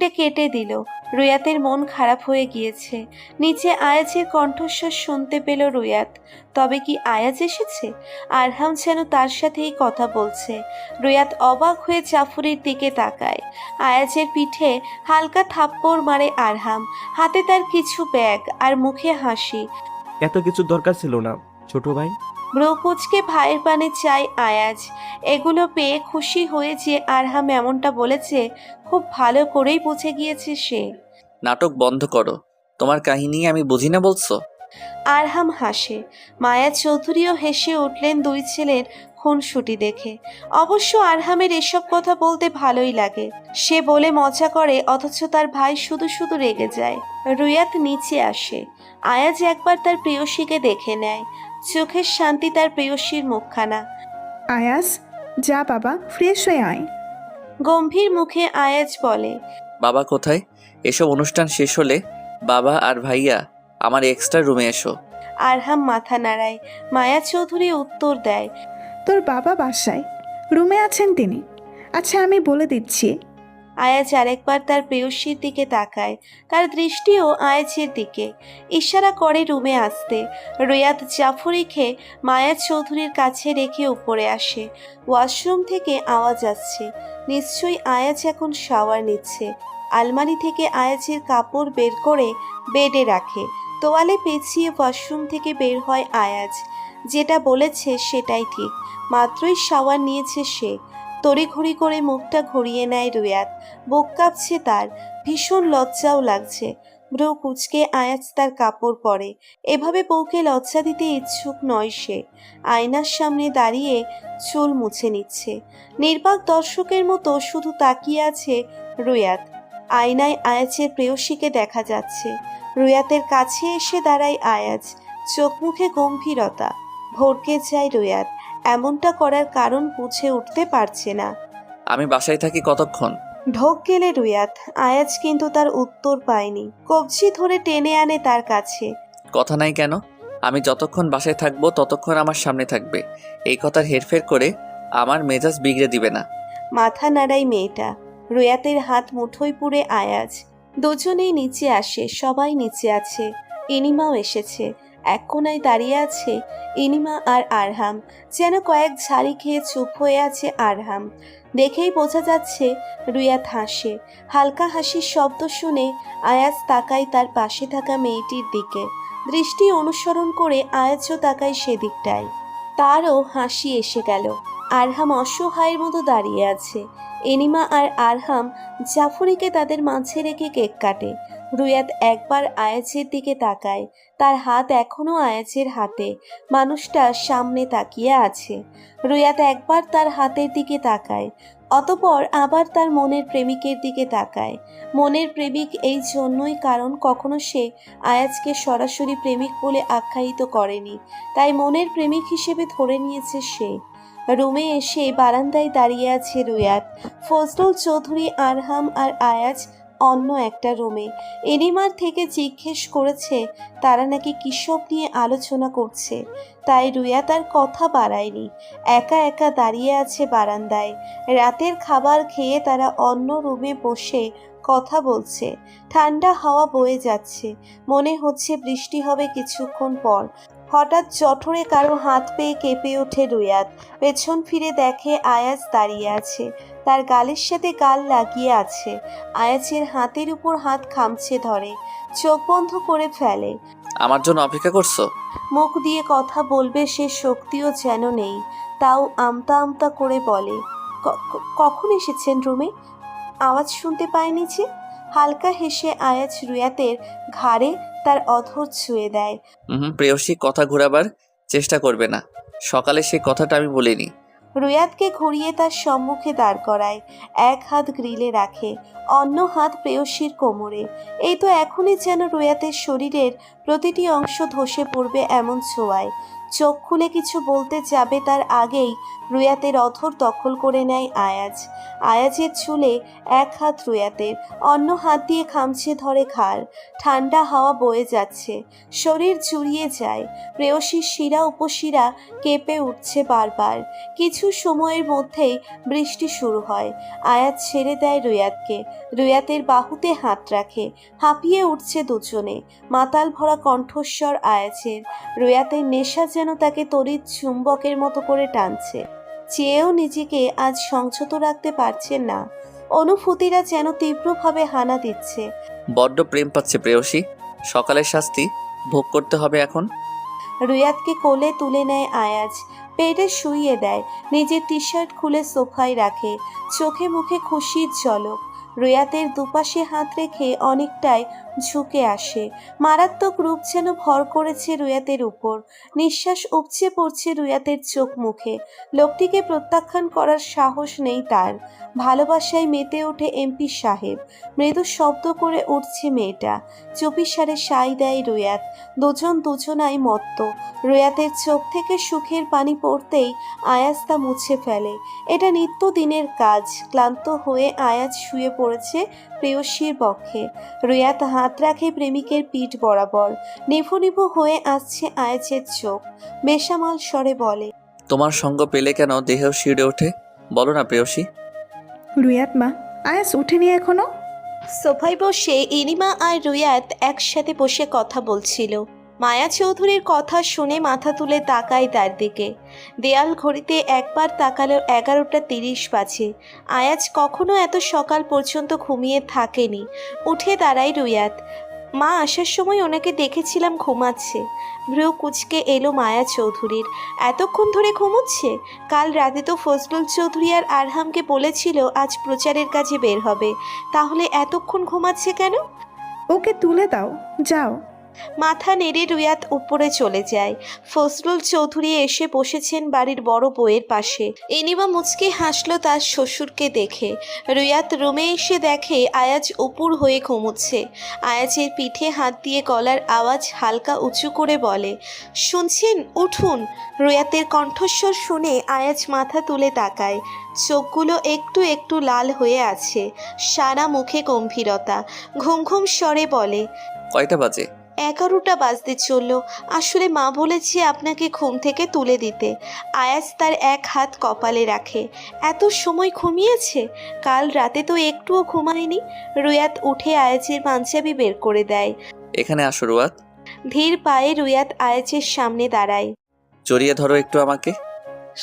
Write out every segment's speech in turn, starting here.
ফোনটা কেটে দিল। রুয়াতের মন খারাপ হয়ে গিয়েছে। নিচে আয়াজের কণ্ঠস্বর শুনতে পেল রুয়াত। তবে কি আয়াজ এসেছে? আরহাম যেন তার সাথেই কথা বলছে। রুয়াত অবাক হয়ে জাফরের দিকে তাকায়। আয়াজের পিঠে হালকা থাপ্পড় মারে আরহাম। হাতে তার কিছু ব্যাগ আর মুখে হাসি। এত কিছু দরকার ছিল না ছোট ভাই। ব্রকুচকে ভাইয়ের পানে চায় আয়াজ। এগুলো পেয়ে খুশি হয়ে যে আরহাম এমনটা বলেছে খুব ভালো করেই বুঝে গিয়েছে সে। নাটক বন্ধ করো, তোমার কাহিনী আমি বুঝি না বলছো? আরহাম হাসে। মায়া চৌধুরীও হেসে উঠলেন দুই ছেলের খুনসুটি দেখে। অবশ্য আরহামের এসব কথা বলতে ভালোই লাগে। সে বলে মজা করে, অথচ তার ভাই শুধু শুধু রেগে যায়। রুয়াত নিচে আসে। আয়াজ একবার তার প্রেয়সীকে দেখে নেয়। চোখের শান্তি তার প্রেয়সীর মুখখানা। আয়াস, যা বাবা, ফ্রেশ হয়ে আয়। গম্ভীর মুখে আয়াজ বলে, বাবা কোথায়? এসব অনুষ্ঠান শেষ হলে বাবা আর ভাইয়া আমার এক্সট্রা রুমে এসো। আরহাম মাথা নাড়ায়। মায়া চৌধুরী উত্তর দেয়, তোর বাবা বাসায়, রুমে আছেন তিনি। আচ্ছা, আমি বলে দিচ্ছি। আয়াজ আরেকবার তার প্রেয়সীর দিকে তাকায়। তার দৃষ্টিও আয়াজের দিকে। ইশারা করে রুমে আসতে। রুয়াত জাফরিকে মায়া চৌধুরীর কাছে রেখে উপরে আসে। ওয়াশরুম থেকে আওয়াজ আসছে। নিশ্চয়ই আয়াজ এখন শাওয়ার নিচ্ছে। আলমারি থেকে আয়াজের কাপড় বের করে বেডে রাখে। তোয়ালে পেঁচিয়ে ওয়াশরুম থেকে বের হয় আয়াজ। যেটা বলেছে সেটাই ঠিক। মাত্রই শাওয়ার নিয়েছে সে। তড়িঘড়ি করে মুখটা ঘুরিয়ে নেয় রুয়াত। বুক কাঁপছে তার। ভীষণ লজ্জাও লাগছে। ব্রু কুচকে আয়াজ তার কাপড় পরে। এভাবে বউকে লজ্জা দিতে ইচ্ছুক নয় সে। আয়নার সামনে দাঁড়িয়ে চুল মুছে নিচ্ছে। নির্বাক দর্শকের মতো শুধু তাকিয়ে আছে রুয়াত। আয়নায় আয়াজের প্রেয়সীকে দেখা যাচ্ছে। রুয়াতের কাছে এসে দাঁড়ায় আয়াজ। চোখ মুখে গম্ভীরতা। ভড়কে যায় রুয়াত। এমনটা করার কারণ বুঝে উঠতে পারছে না। আমি বাসায় থাকি কতক্ষণ? ঢোক গেলে রুয়াত। আয়াজ কিন্তু তার উত্তর পায়নি। কবজি ধরে টেনে আনে তার কাছে। কথা নাই কেন? আমি যতক্ষণ বাসায় থাকবো ততক্ষণ আমার সামনে থাকবে। এই কথার হেরফের করে আমার মেজাজ বিগড়ে দিবে না। মাথা নাড়াই মেয়েটা। রুয়াতের হাত মুঠোয় পুরে আয়াজ। দুজনেই নিচে আসে। সবাই নিচে আছে। ইনিমাও এসেছে। এক কোনায় দাঁড়িয়ে আছে ইনিমা আর আরহাম। যেন কয়েক ঝাড়ি খেয়ে চুপ হয়ে আছে আরহাম। দেখেই বোঝা যাচ্ছে রুয়াত হাসে। হালকা হাসির শব্দ শুনে আয়াজ তাকায় তার পাশে থাকা মেয়েটির দিকে। দৃষ্টি অনুসরণ করে আয়াজও তাকায় সেদিকটায়। তারও হাসি এসে গেল। আরহাম অসহায়ের মতো দাঁড়িয়ে আছে। এনিমা আর আরহাম জাফরিকে তাদের মাঝে রেখে কেক কাটে। রুয়াত একবার আয়াজের দিকে তাকায়। তার হাত এখনো আয়াজের হাতে। মানুষটা সামনে তাকিয়ে আছে। রুয়াত একবার তার হাতের দিকে তাকায়। অতপর আবার তার মনের প্রেমিকের দিকে তাকায়। মনের প্রেমিক এই জন্যই কারণ কখনো সে আয়াজকে সরাসরি প্রেমিক বলে আখ্যায়িত করেনি। তাই মনের প্রেমিক হিসেবে ধরে নিয়েছে সে। রুমে এসে বারান্দায় দাঁড়িয়ে আছে রুয়াত। ফজলুল চৌধুরী, আরহাম আর আয়াজ অন্য একটা রুমে। এনিমার থেকে জিজ্ঞেস করেছে তারা নাকি কিসব নিয়ে আলোচনা করছে। তাই রুয়াত আর কথা বাড়ায়নি। একা একা দাঁড়িয়ে আছে বারান্দায়। রাতের খাবার খেয়ে তারা অন্য রুমে বসে কথা বলছে। ঠান্ডা হাওয়া বয়ে যাচ্ছে। মনে হচ্ছে বৃষ্টি হবে কিছুক্ষণ পর। হঠাৎ জঠরে কারো হাত পেয়ে কেঁপে ওঠে রুয়াত। পেছন ফিরে দেখে আয়াজ দাঁড়িয়ে আছে। তার গালের সাথে গাল লাগিয়ে আছে। আয়াজের হাতের উপর হাত খামচে ধরে। চোখ বন্ধ করে ফেলে। আমার জন্য অপেক্ষা করছো? মুখ দিয়ে কথা বলবে সে শক্তিও যেন নেই। তাও আমতা আমতা করে বলে, কখন এসেছেন রুমে? আওয়াজ শুনতে পায়নি যে?" হালকা হেসে আয়াজ রুয়াতের ঘাড়ে তার অধর ছুঁয়ে দেয়। প্রেয়সী কথা ঘোরাবার চেষ্টা করবে না। সকালে সেই কথাটা আমি বলিনি। রুয়াতকে ঘুরিয়ে তার সম্মুখে দাঁড় করায়। এক হাত গ্রিলে রাখে, অন্য হাত প্রেয়সীর কোমরে। এই তো এখনই যেন রুয়াতের শরীরের প্রতিটি অংশ ধসে পড়বে এমন ছোঁয়ায়। চোখ খুলে কিছু বলতে যাবে তার আগেই রুয়াতের অধর দখল করে নেয় আয়াজ। আয়াজের চুলে এক হাত রুয়াতের, অন্য হাত দিয়ে খামচে ধরে ঘাড়। ঠান্ডা হাওয়া বয়ে যাচ্ছে, শরীর জুড়িয়ে যায়। প্রেয়সীর শিরা উপশিরা কেঁপে উঠছে বারবার। কিছু সময়ের মধ্যেই বৃষ্টি শুরু হয়। আয়াজ ছেড়ে দেয় রুয়াতকে, রুয়াতের বাহুতে হাত রাখে। হাঁপিয়ে উঠছে দুজনে। মাতাল ভরা কণ্ঠস্বর আয়াজের। রুয়াতের নেশা যেন তাকে তড়িৎ চুম্বকের মতো করে টানছে। চেয়েও নিজেকে আজ সংযত রাখতে পারছেন না। অনুভূতিরা যেন তীব্রভাবে হানা দিচ্ছে। বড্ড প্রেম পাচ্ছে প্রেয়সী, সকালের শাস্তি ভোগ করতে হবে এখন। রুয়াতকে কোলে তুলে নেয় আয়াজ, পেটে শুইয়ে দেয়, নিজের টি শার্ট খুলে সোফায় রাখে। চোখে মুখে খুশির ঝলক। রুয়াতের দুপাশে হাত রেখে অনেকটাই ঝুঁকে আসে। মারাত্মক রূপ যেন ভর করেছে রুয়াতের উপর। নিঃশ্বাস উপচে পড়ছে রুয়াতের চোখ মুখে। লোকটিকে প্রত্যাখ্যান করার সাহস নেই তার। ভালোবাসায় মেতে ওঠে এমপি সাহেব। মৃদু শব্দ করে উঠছে মেয়েটা। চুপিসারে সাই দেয় রুয়াত। দুজন দুজনাই মত্ত। রুয়াতের চোখ থেকে সুখের পানি পড়তেই আয়াজ তা মুছে ফেলে। এটা নিত্যদিনের কাজ। ক্লান্ত হয়ে আয়াজ শুয়ে পড়েছে প্রেয়সীর পক্ষে। রুয়াত হাত রাখে প্রেমিকের পিঠ বরাবর। নিভু নিভু হয়ে আসছে আয়াজের চোখ। বেসামাল স্বরে বলে, তোমার সঙ্গ পেলে কেন দেহেও শিউরে ওঠে, বলো না প্রেয়সী। রুয়াত মা, আয়াস ওঠেনি এখনো? সোফায় বসে ইনিমা আর রুয়াত একসাথে বসে কথা বলছিল। মায়া চৌধুরীর কথা শুনে মাথা তুলে তাকায় তার দিকে। দেয়াল ঘড়িতে একবার তাকালো 11:30 বাজে। আয়াজ কখনো এত সকাল পর্যন্ত ঘুমিয়ে থাকেনি। উঠে দাঁড়ায় রুয়াত। মা আসার সময় ওনাকে দেখেছিলাম ঘুমাচ্ছে। ভ্রু কুচকে এলো মায়া চৌধুরীর। এতক্ষণ ধরে ঘুমোচ্ছে? কাল রাতে তো ফজলুল চৌধুরী আর আরহামকে বলেছিল আজ প্রচারের কাজে বের হবে। তাহলে এতক্ষণ ঘুমাচ্ছে কেন? ওকে তুলে দাও, যাও। মাথা নেড়ে রুয়াত উপরে চলে যায়। ফজলুল চৌধুরী এসে বসেছেন বাড়ির বড় বউয়ের পাশে। এনিমা মুচকে হাসলো তার শ্বশুরকে দেখে। রুয়াত রুমে এসে দেখে আয়াজ উপুর হয়ে ঘুমোচ্ছে। আয়াজের পিঠে হাত দিয়ে গলার আওয়াজ হালকা উঁচু করে বলে, শুনছেন, উঠুন। রুয়াতের কণ্ঠস্বর শুনে আয়াজ মাথা তুলে তাকায়। চোখগুলো একটু একটু লাল হয়ে আছে, সারা মুখে গম্ভীরতা। ঘুম ঘুম স্বরে বলে, কয়টা বাজে? 11টা বাজতে চলল। আসলে মা বলেছে আপনাকে ঘুম থেকে তুলে দিতে। আয়াজ তার এক হাত কপালে রাখে। এত সময় ঘুমিয়েছে? কাল রাতে তো একটুও ঘুমায়নি। রুয়াত উঠে আয়াজের পাঞ্জাবি বের করে দেয়। এখানে আসো রুয়াত। ধীর পায়ে রুয়াত আয়াজের সামনে দাঁড়ায়। জড়িয়ে ধরো একটু আমাকে।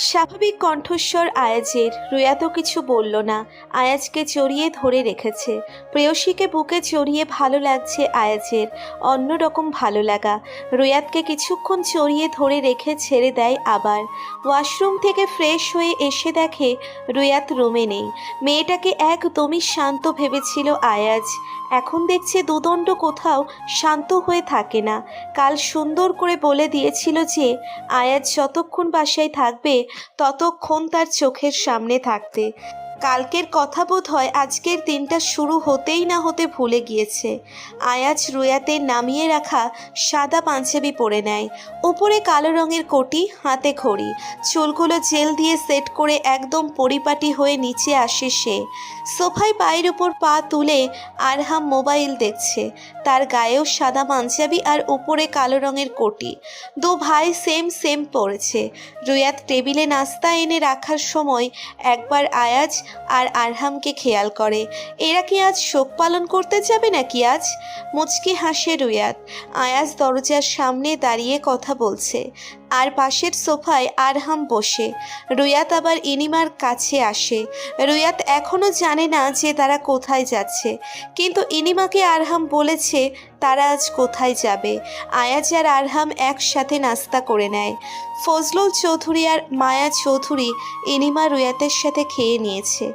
স্বাভাবিক কণ্ঠস্বর আয়াজের। রুয়াতও কিছু বলল না, আয়াজকে জড়িয়ে ধরে রেখেছে। প্রেয়সীকে বুকে জড়িয়ে ভালো লাগছে আয়াজের, অন্যরকম ভালো লাগা। রুয়াতকে কিছুক্ষণ জড়িয়ে ধরে রেখে ছেড়ে দেয় আবার। ওয়াশরুম থেকে ফ্রেশ হয়ে এসে দেখে রুয়াত রুমে নেই। মেয়েটাকে একদমই শান্ত ভেবেছিল আয়াজ, এখন দেখছে দুদণ্ড কোথাও শান্ত হয়ে থাকে না। কাল সুন্দর করে বলে দিয়েছিল যে আয়াজ যতক্ষণ বাসায় থাকবে ততক্ষণ তার চোখের সামনে থাকতে। কালকের কথা বোধ হয় আজকের দিনটা শুরু হতেই না হতে ভুলে গিয়েছে। আয়াজ রুয়াতের নামিয়ে রাখা সাদা পাঞ্জাবি পরে নেয়, উপরে কালো রঙের কোটি, হাতে ঘড়ি। চুলগুলো জেল দিয়ে সেট করে একদম পরিপাটি হয়ে নিচে আসে সে। সোফায় পায়ের উপর পা তুলে আরহাম মোবাইল দেখছে। তার গায়েও সাদা পাঞ্জাবি আর উপরে কালো রঙের কোটি। দু ভাই সেম সেম পরেছে। রুয়াত টেবিলে নাস্তা এনে রাখার সময় একবার আয়াজ আর আরহামকে খেয়াল করে। এরা কি আজ শোক পালন করতে যাবে নাকি আজ? মুচকি হাসে রুয়াত। আয়াজ দরজার সামনে দাঁড়িয়ে কথা বলছে, আর পাশের সোফায় আরহাম বসে। রুয়াত আবার ইনিমার কাছে আসে। রুয়াত এখনও জানে না যে তারা কোথায় যাচ্ছে, কিন্তু ইনিমাকে আরহাম বলেছে তারা আজ কোথায় যাবে। আয়াজ আর আরহাম একসাথে নাস্তা করে নেয়। ফজলুল চৌধুরী আর মায়া চৌধুরী ইনিমা রুয়াতের সাথে খেয়ে নিয়েছে।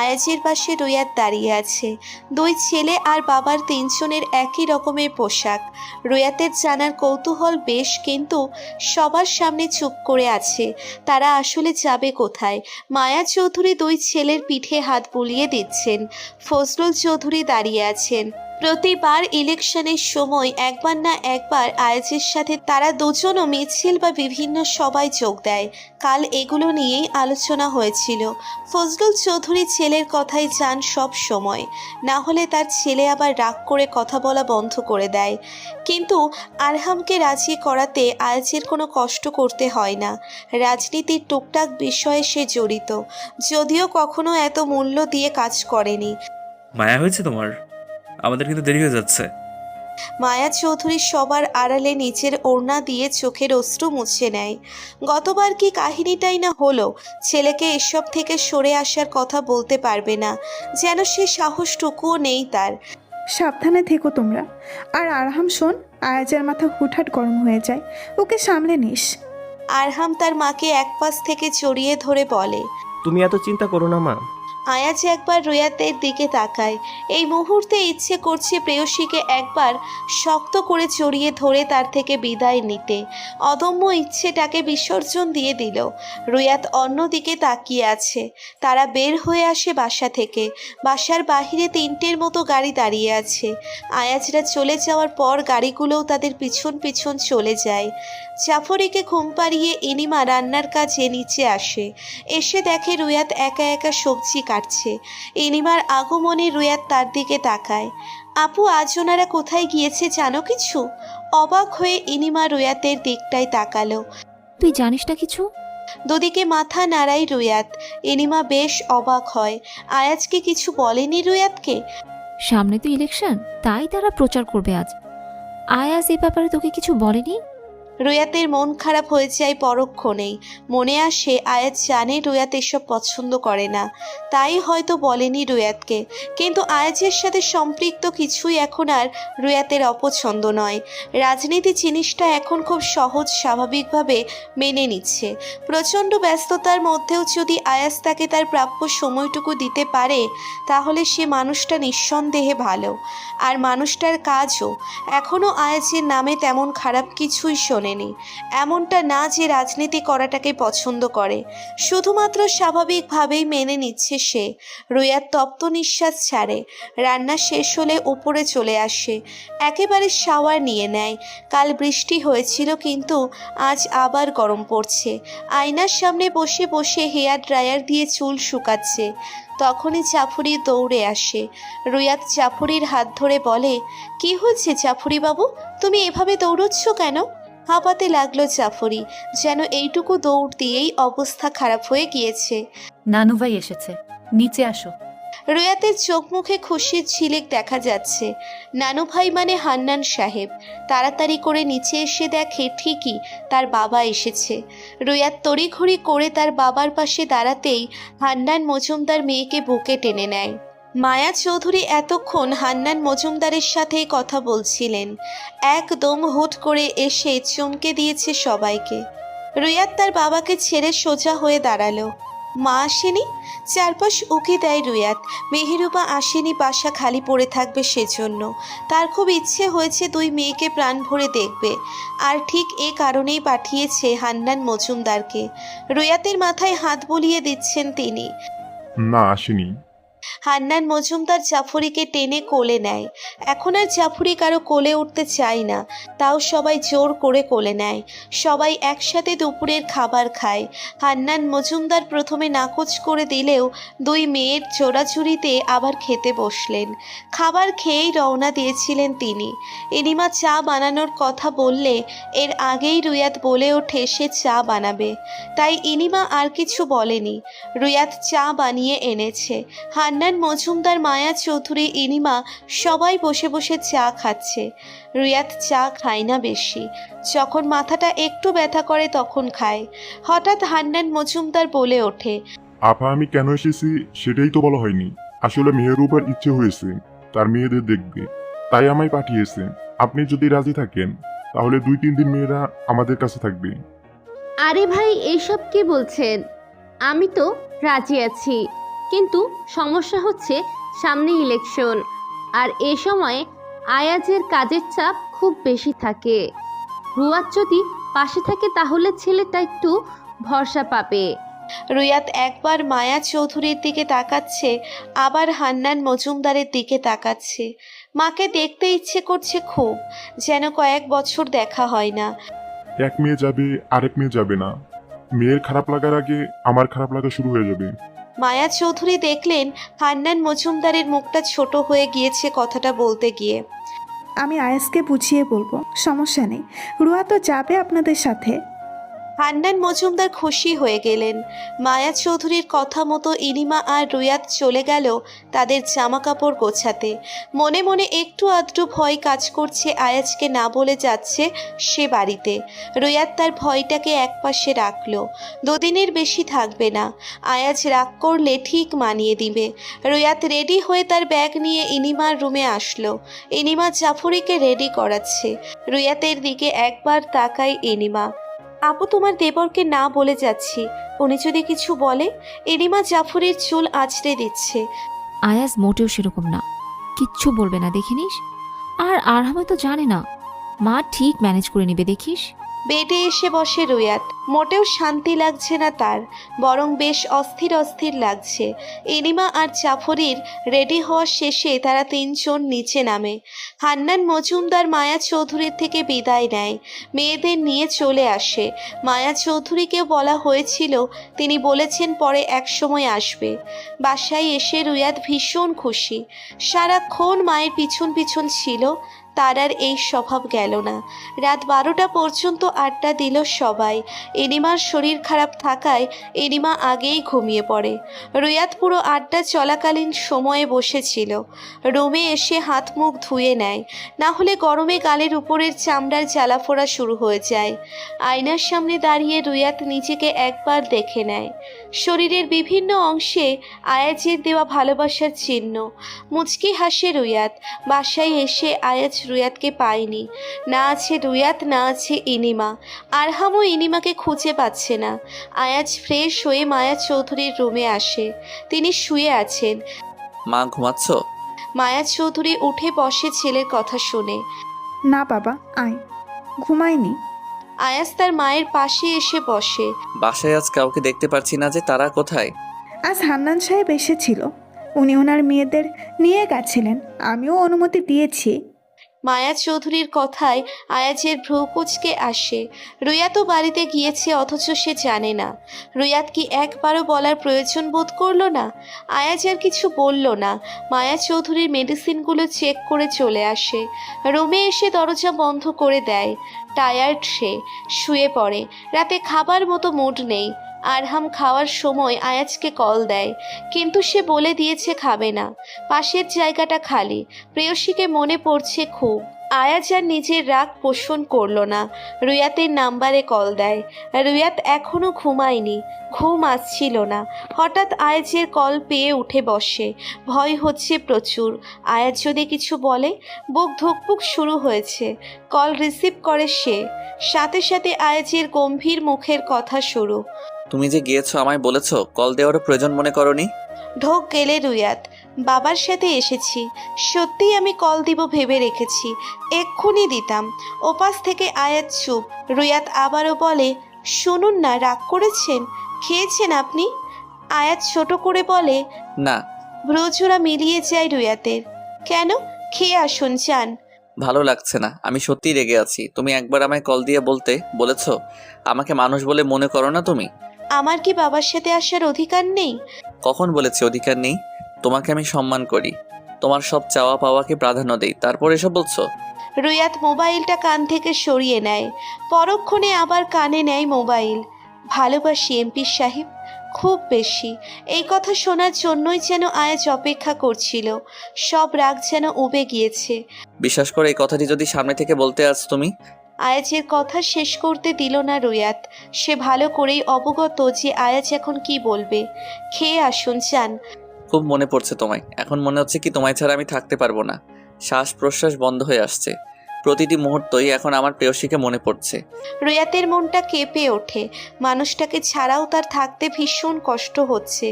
আয়াজের পাশে রুয়াত দাঁড়িয়ে আছে। দুই ছেলে আর বাবার তিনজনের একই রকমের পোশাক। রুয়াতের জানার কৌতূহল বেশ, কিন্তু সবার সামনে চুপ করে আছে। তারা আসলে যাবে কোথায়? মায়া চৌধুরী দুই ছেলের পিঠে হাত বুলিয়ে দিচ্ছেন। ফজলুল চৌধুরী দাঁড়িয়ে আছেন। প্রতিবার ইলেকশনের সময় একবার না একবার আয়াজের সাথে তারা দুজনও মিছিল বা বিভিন্ন সভায় যোগ দেয়। কাল এগুলো নিয়েই আলোচনা হয়েছিল। ফজলুল চৌধুরী ছেলের কথাই যান সব সময়, না হলে তার ছেলে আবার রাগ করে কথা বলা বন্ধ করে দেয়। কিন্তু আরহামকে রাজি করাতে আয়াজের কোনো কষ্ট করতে হয় না। রাজনীতির টুকটাক বিষয়ে সে জড়িত, যদিও কখনো এত মূল্য দিয়ে কাজ করেনি। মায়া হয়েছে তোমার? আমাদের কিন্তু দেরি হয়ে যাচ্ছে। মায়া চৌধুরী সবার আড়ালে নিচের ওড়না দিয়ে চোখের অশ্রু মুছে নেয়। গতবার কি কাহিনীটাই না হলো, ছেলেকে এসব থেকে সরে আসার কথা বলতে পারবে না, যেন সে সাহসটুকুও নেই তার। সাবধানে থেকো তোমরা। আর আরহাম শোন, আয়াজের মাথা হুটহাট গরম হয়ে যায়, ওকে সামলে নিস। আরহাম তার মাকে এক পাশ থেকে জড়িয়ে ধরে বলে। তুমি এত চিন্তা করো না মা। আয়াজ একবার রুয়াতের দিকে তাকায়। এই মুহূর্তে ইচ্ছে করছে প্রেয়সীকে একবার শক্ত করে জড়িয়ে ধরে তার থেকে বিদায় নিতে। অদম্য ইচ্ছেটাকে বিসর্জন দিয়ে দিল। রুয়াত অন্যদিকে তাকিয়ে আছে। তারা বের হয়ে আসে বাসা থেকে। বাসার বাহিরে 3টের মতো গাড়ি দাঁড়িয়ে আছে। আয়াজরা চলে যাওয়ার পর গাড়িগুলোও তাদের পিছন পিছন চলে যায়। জাফরিকে ঘুম পাড়িয়ে ইনিমা রান্নার কাজে নিচে আসে। এসে দেখে রুয়াত একা একা সবজি কাটছে। ইনিমার আগমনে রুয়াত তার দিকে তাকায়। আপু, আজ ওনারা কোথায় গিয়েছে জানো কিছু? অবাক হয়ে ইনিমা রুয়াতের দিকটায় তাকালো। তুই জানিস না কিছু? দুদিকে মাথা নাড়াই রুয়াত। ইনিমা বেশ অবাক হয়। আয়াজকে কিছু বলেনি রুয়াতকে? সামনে তো ইলেকশন, তাই তারা প্রচার করবে আজ। আয়াজ এ ব্যাপারে তোকে কিছু বলেনি? রুয়াতের মন খারাপ হয়ে যায় পরক্ষণেই। মনে আসে আয়াজ জানে রুয়াত এসব পছন্দ করে না, তাই হয়তো বলেনি রুয়াতকে। কিন্তু আয়াজের সাথে সম্পৃক্ত কিছুই এখন আর রুয়াতের অপছন্দ নয়। রাজনীতি জিনিসটা এখন খুব সহজ স্বাভাবিকভাবে মেনে নিচ্ছে। প্রচণ্ড ব্যস্ততার মধ্যেও যদি আয়াজ তাকে তার প্রাপ্য সময়টুকু দিতে পারে, তাহলে সে মানুষটা নিঃসন্দেহে ভালো। আর মানুষটার কাজও এখনও আয়াজের নামে তেমন খারাপ কিছুই শোনেনি। এমনটা না যে রাজনীতি করাটাকে পছন্দ করে, শুধুমাত্র স্বাভাবিকভাবেই মেনে নিচ্ছে সে। রুয়াত তপ্ত নিঃশ্বাস ছাড়ে। রান্না শেষ হলে উপরে চলে আসে। একেবারে শাওয়ার নিয়ে নেয়। কাল বৃষ্টি হয়েছিল, কিন্তু আজ আবার গরম পড়ছে। আয়নার সামনে বসে বসে হেয়ার ড্রায়ার দিয়ে চুল শুকাচ্ছে। তখনই জাফরি দৌড়ে আসে। রুয়াত জাফরির হাত ধরে বলে, কি হয়েছে জাফরি বাবু, তুমি এভাবে দৌড়চ্ছ কেন? হাঁপাতে লাগলো জাফরি, যেন এইটুকু দৌড় দিয়েই অবস্থা খারাপ হয়ে গিয়েছে। নানু ভাই এসেছে, নিচে আসো। রুয়াতের চোখ মুখে খুশির ঝিলিক দেখা যাচ্ছে। নানু ভাই মানে হান্নান সাহেব। তাড়াতাড়ি করে নিচে এসে দেখে ঠিকই তার বাবা এসেছে। রুয়াত তড়িঘড়ি করে তার বাবার পাশে দাঁড়াতেই হান্নান মজুমদার মেয়েকে বুকে টেনে নেয়। মায়া চৌধুরী এতক্ষণ হান্নান মজুমদারের সাথেই কথা বলছিলেন। একদম হুট করে এসে চমকে দিয়েছে সবাইকে। রুয়াত তার বাবাকে ছেড়ে সোজা হয়ে দাঁড়ালো। মা আসেনি? চারপাশ উকি দেয় রুয়াত। মেহেরুবা আসেনি, বাসা খালি পড়ে থাকবে সেজন্য। তার খুব ইচ্ছে হয়েছে দুই মেয়েকে প্রাণ ভরে দেখবে, আর ঠিক এ কারণেই পাঠিয়েছে হান্নান মজুমদারকে। রুয়াতের মাথায় হাত বুলিয়ে দিচ্ছেন তিনি। না, আসেনি। হান্নান মজুমদার জাফরিকে টেনে কোলে নেয়। এখন আর জাফরি কারো কোলে উঠতে চায় না, তাও সবাই জোর করে কোলে নেয়। সবাই একসাথে দুপুরের খাবার খায়। হান্নান মজুমদার প্রথমে নাকচ করে দিলেও দুই মেয়ের জোড়াজুড়িতে আবার খেতে বসলেন। খাবার খেয়েই রওনা দিয়েছিলেন তিনি। ইনিমা চা বানানোর কথা বললে এর আগেই রুয়াত বলে ওঠে সে চা বানাবে, তাই ইনিমা আর কিছু বলেনি। রুয়াত চা বানিয়ে এনেছে। হান্নান মজুমদার, মায়া চৌধুরী, ইনিমা সবাই বসে বসে চা খাচ্ছে। রুয়াত চা খায় না বেশি, যখন মাথাটা একটু ব্যথা করে তখন খায়। হঠাৎ হান্নান মজুমদার বলে ওঠে, আপা, আমি কেন এসেছি সেটাই তো বলা হয়নি। আসলে মেহেরুবার ইচ্ছে হয়েছে তার মেয়েদের দেখবে, তাই আমায় পাঠিয়েছে। আপনি যদি রাজি থাকেন তাহলে 2-3 দিন মেয়েরা আমাদের কাছে থাকবে। আরে ভাই, এসব কি বলছেন? আমি তো রাজি আছি, কিন্তু সমস্যা হচ্ছে সামনে ইলেকশন, আর এ সময় আয়াজের কাজের চাপ খুব বেশি থাকে। রুয়াত যদি পাশে থাকে তাহলে ছেলেটা একটু ভরসা পাবে। রুয়াত একবার মায়া চৌধুরীর দিকে তাকাচ্ছে, আবার হান্নান মজুমদারের দিকে তাকাচ্ছে। মাকে দেখতে ইচ্ছে করছে খুব, যেন কয়েক বছর দেখা হয় না। এক মেয়ে যাবে, আরেক মেয়ে যাবে না। মেয়ের খারাপ লাগার আগে আমার খারাপ লাগা শুরু হয়ে যাবে। মায়া চৌধুরী দেখলেন হান্নান মজুমদারের মুখটা ছোট হয়ে গিয়েছে কথাটা বলতে গিয়ে। আমি আয়াসকে বুঝিয়ে বলবো, সমস্যা নেই, রুয়া তো যাবে আপনাদের সাথে। হান্নান মজুমদার খুশি হয়ে গেলেন। মায়া চৌধুরীর কথা মতো ইনিমা আর রুয়াত চলে গেল তাদের জামা কাপড় গোছাতে। মনে মনে একটু আধটু ভয় কাজ করছে আয়াজকে না বলে যাচ্ছে সে বাড়িতে। রুয়াত তার ভয়টাকে একপাশে রাখলো। দুদিনের বেশি থাকবে না, আয়াজ রাগ করলে ঠিক মানিয়ে দিবে। রুয়াত রেডি হয়ে তার ব্যাগ নিয়ে ইনিমার রুমে আসলো। ইনিমা জাফরিকে রেডি করাচ্ছে। রুয়াতের দিকে একবার তাকায় ইনিমা। আপু, তোমার দেবরকে না বলে যাচ্ছি, উনি যদি কিছু বলে। ইনিমা জাফরের চুল আঁচড়ে দিচ্ছে। আয়াজ মোটেও সেরকম না, কিচ্ছু বলবে না দেখিনিস। আর আরহামে তো জানে না, মা ঠিক ম্যানেজ করে নেবে দেখিস। বেডে এসে বসে রুয়াত। মোটেও শান্তি লাগছে না তার, বরং বেশ অস্থির অস্থির লাগছে। ইনিমা আর জাফরির রেডি হওয়ার শেষে তারা তিনজন নিচে নামে। হান্নান মজুমদার মায়া চৌধুরীর থেকে বিদায় নেয়, মেয়েদের নিয়ে চলে আসে। মায়া চৌধুরীকেও বলা হয়েছিল, তিনি বলেছেন পরে একসময় আসবে। বাসায় এসে রুয়াত ভীষণ খুশি। সারাক্ষণ মায়ের পিছন পিছন ছিল, তার আর এই স্বভাব গেল না। রাত 12টা পর্যন্ত আড্ডা দিল সবাই। ইনিমার শরীর খারাপ থাকায় ইনিমা আগেই ঘুমিয়ে পড়ে। রুয়াত পুরো আড্ডা চলাকালীন সময়ে বসেছিল। রুমে এসে হাত মুখ ধুয়ে নেয়, না হলে গরমে গালের উপরের চামড়ার জ্বালাফোড়া শুরু হয়ে যায়। আয়নার সামনে দাঁড়িয়ে রুয়াত নিজেকে একবার দেখে নেয়। শরীরের বিভিন্ন অংশে আয়াজের দেওয়া ভালোবাসার চিহ্ন। মুচকি হাসে রুয়াত। বাসায় এসে আয়াজ রুয়াতকে পায়নি। না আছে রুয়াত, না আছে ইনিমা। আরহামও ইনিমাকে খুঁজে পাচ্ছে না। আয়াজ ফ্রেশ হয়ে মায়া চৌধুরীর রুমে আসে। তিনি শুয়ে আছেন। মা ঘুমাচ্ছ? মায়া চৌধুরী উঠে বসে ছেলের কথা শুনে। না বাবা, আয়। ঘুমায়নি। আয়াজ তার মায়ের পাশে এসে বসে। বাসায় আজ কাউকে দেখতে পারছি না যে, তারা কোথায়? আজ হান্নান সাহেব এসেছিল, উনি ওনার মেয়েদের নিয়ে গেছিলেন, আমিও অনুমতি দিয়েছি। মায়া চৌধুরীর কথায় আয়াজের ভ্রু কুঁচকে আসে। রুয়াতও বাড়িতে গিয়েছে, অথচ সে জানে না। রুয়াত কি একবারও বলার প্রয়োজন বোধ করলো না? আয়াজ আর কিছু বলল না। মায়া চৌধুরীর মেডিসিনগুলো চেক করে চলে আসে। রুমে এসে দরজা বন্ধ করে দেয়। টায়ার্ড সে, শুয়ে পড়ে। রাতে খাবার মতো মুড নেই। আরহাম খাওয়ার সময় আয়াজকে কল দেয়, কিন্তু সে বলে দিয়েছে খাবে না। পাশের জায়গাটা খালি। প্রেয়সীকে মনে পড়ছে খুব। আয়াজ আর নিজের রাগ পোষণ করলো না, রুয়াতের নাম্বারে কল দেয়। রুয়াত এখনও ঘুমায়নি, ঘুম আসছিল না। হঠাৎ আয়াজের কল পেয়ে উঠে বসে। ভয় হচ্ছে প্রচুর। আয়াজ যদি কিছু বলে। বুক ধুকপুক শুরু হয়েছে। কল রিসিভ করে সে। সাথে সাথে আয়াজের গম্ভীর মুখের কথা শুরু। তুমি যে গিয়েছো আমায় বলেছো, কল দেওয়ারও প্রয়োজন মনে করনি? ঢোক গেলে রুয়াত। বাবার সাথে এসেছি, সত্যিই আমি কল দিব ভেবে রেখেছি, এক্ষুনি দিতাম। ওপাশ থেকে আয়াত চুপ। রুয়াত আবারও বলে, শুনুন না, রাগ করেছেন? খেয়েছেন আপনি? আয়াত ছোট করে বলে। না। ভ্রুজোড়া মিলিয়ে যায় রুয়াতের। কেন? খেয়ে আসুন, চান? ভালো লাগছে না, আমি সত্যিই রেগে আছি। তুমি একবার আমায় কল দিয়ে বলতে বলেছো, আমাকে মানুষ বলে মনে করো না তুমি? আমার কি বাবার সাথে আসার অধিকার নেই? কখন বলেছি অধিকার নেই? তোমাকে আমি সম্মান করি, তোমার সব চাওয়া পাওয়াকে প্রাধান্য দেই, তারপর এসব বলছো? রুয়াত মোবাইলটা কান থেকে সরিয়ে নেয়। পরক্ষণে আবার কানে নেয় মোবাইল। ভালোবাসি এমপি সাহেব, খুব বেশি। এই কথা শোনার জন্যই যেন আয়াজ অপেক্ষা করছিল। সব রাগ যেন উবে গিয়েছে। বিশ্বাস করে এই কথাটি যদি সামনে থেকে বলতে আজ তুমি। আয়াজের কথা শেষ করতে দিল না রুয়াত। সে ভালো করেই অবগত যে আয়াজ এখন কি বলবে। খেয়ে আসুন, চান? খুব মনে পড়ছে তোমায়। এখন মনে হচ্ছে কি তোমায় ছাড়া আমি থাকতে পারবো না। শ্বাস প্রশ্বাস বন্ধ হয়ে আসছে। প্রতিটি মুহূর্তই এখন আমার প্রেয়সীকে মনে পড়ছে। রুয়াতের মনটা কেঁপে ওঠে। মানুষটাকে ছাড়াও তার থাকতে ভীষণ কষ্ট হচ্ছে।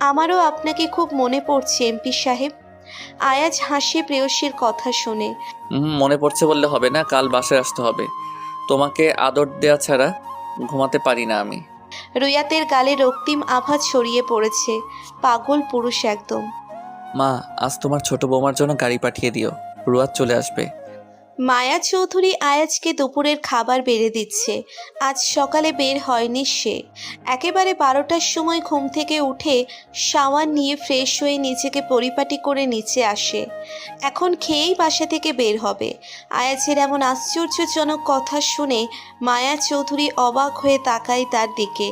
আমারও আপনাকে খুব মনে পড়ছে এমপি সাহেব। আয়াজ হাসে প্রেয়সীর কথা শুনে। মনে পড়ছে বললে হবে না, কাল বাসায় আসতে হবে। তোমাকে আদর দেওয়া ছাড়া ঘুমাতে পারি না আমি। রুয়াতের গালে রক্তিম আভা ছড়িয়ে পড়েছে। পাগল পুরুষ একদম। মা, আজ তোমার ছোট বৌমার জন্য গাড়ি পাঠিয়ে দিও, রুয়াত চলে আসবে। মায়া চৌধুরী আয়াজকে দুপুরের খাবার বেড়ে দিচ্ছে। আজ সকালে বের হয়নি সে। একেবারে 12টার সময় ঘুম থেকে উঠে শাওয়ার নিয়ে ফ্রেশ হয়ে নিজেকে পরিপাটি করে নিচে আসে। এখন খেয়েই বাসা থেকে বের হবে। আয়াজের এমন আশ্চর্যজনক কথা শুনে মায়া চৌধুরী অবাক হয়ে তাকায় তার দিকে।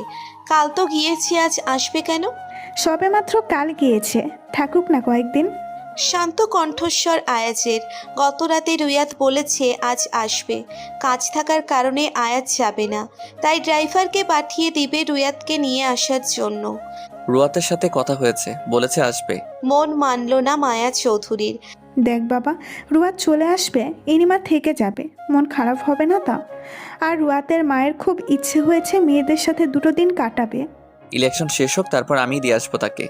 কাল তো গিয়েছি, আজ আসবে কেন? সবেমাত্র কাল গিয়েছে, থাকুক না কয়েকদিন। শান্ত কণ্ঠস্বর আয়াজের। গত রাতে রুয়াত বলেছে আজ আসবে। কাজ থাকার কারণে আয়াজ যাবে না, তাই ড্রাইভারকে পাঠিয়ে দিবে রুয়াতকে নিয়ে আসার জন্য। রুয়াতের সাথে কথা হয়েছে, বলেছে আসবে। মন মানল না মায়া চৌধুরীর। দেখ বাবা, রুয়াত চলে আসবে, ইনিমা থেকে যাবে, মন খারাপ হবে না তা? আর রুয়াতের মায়ের খুব ইচ্ছে হয়েছে মেয়েদের সাথে 2 দিন কাটাবে। ইলেকশন শেষ হোক, তারপর আমি দিয়ে আসবো তাকে।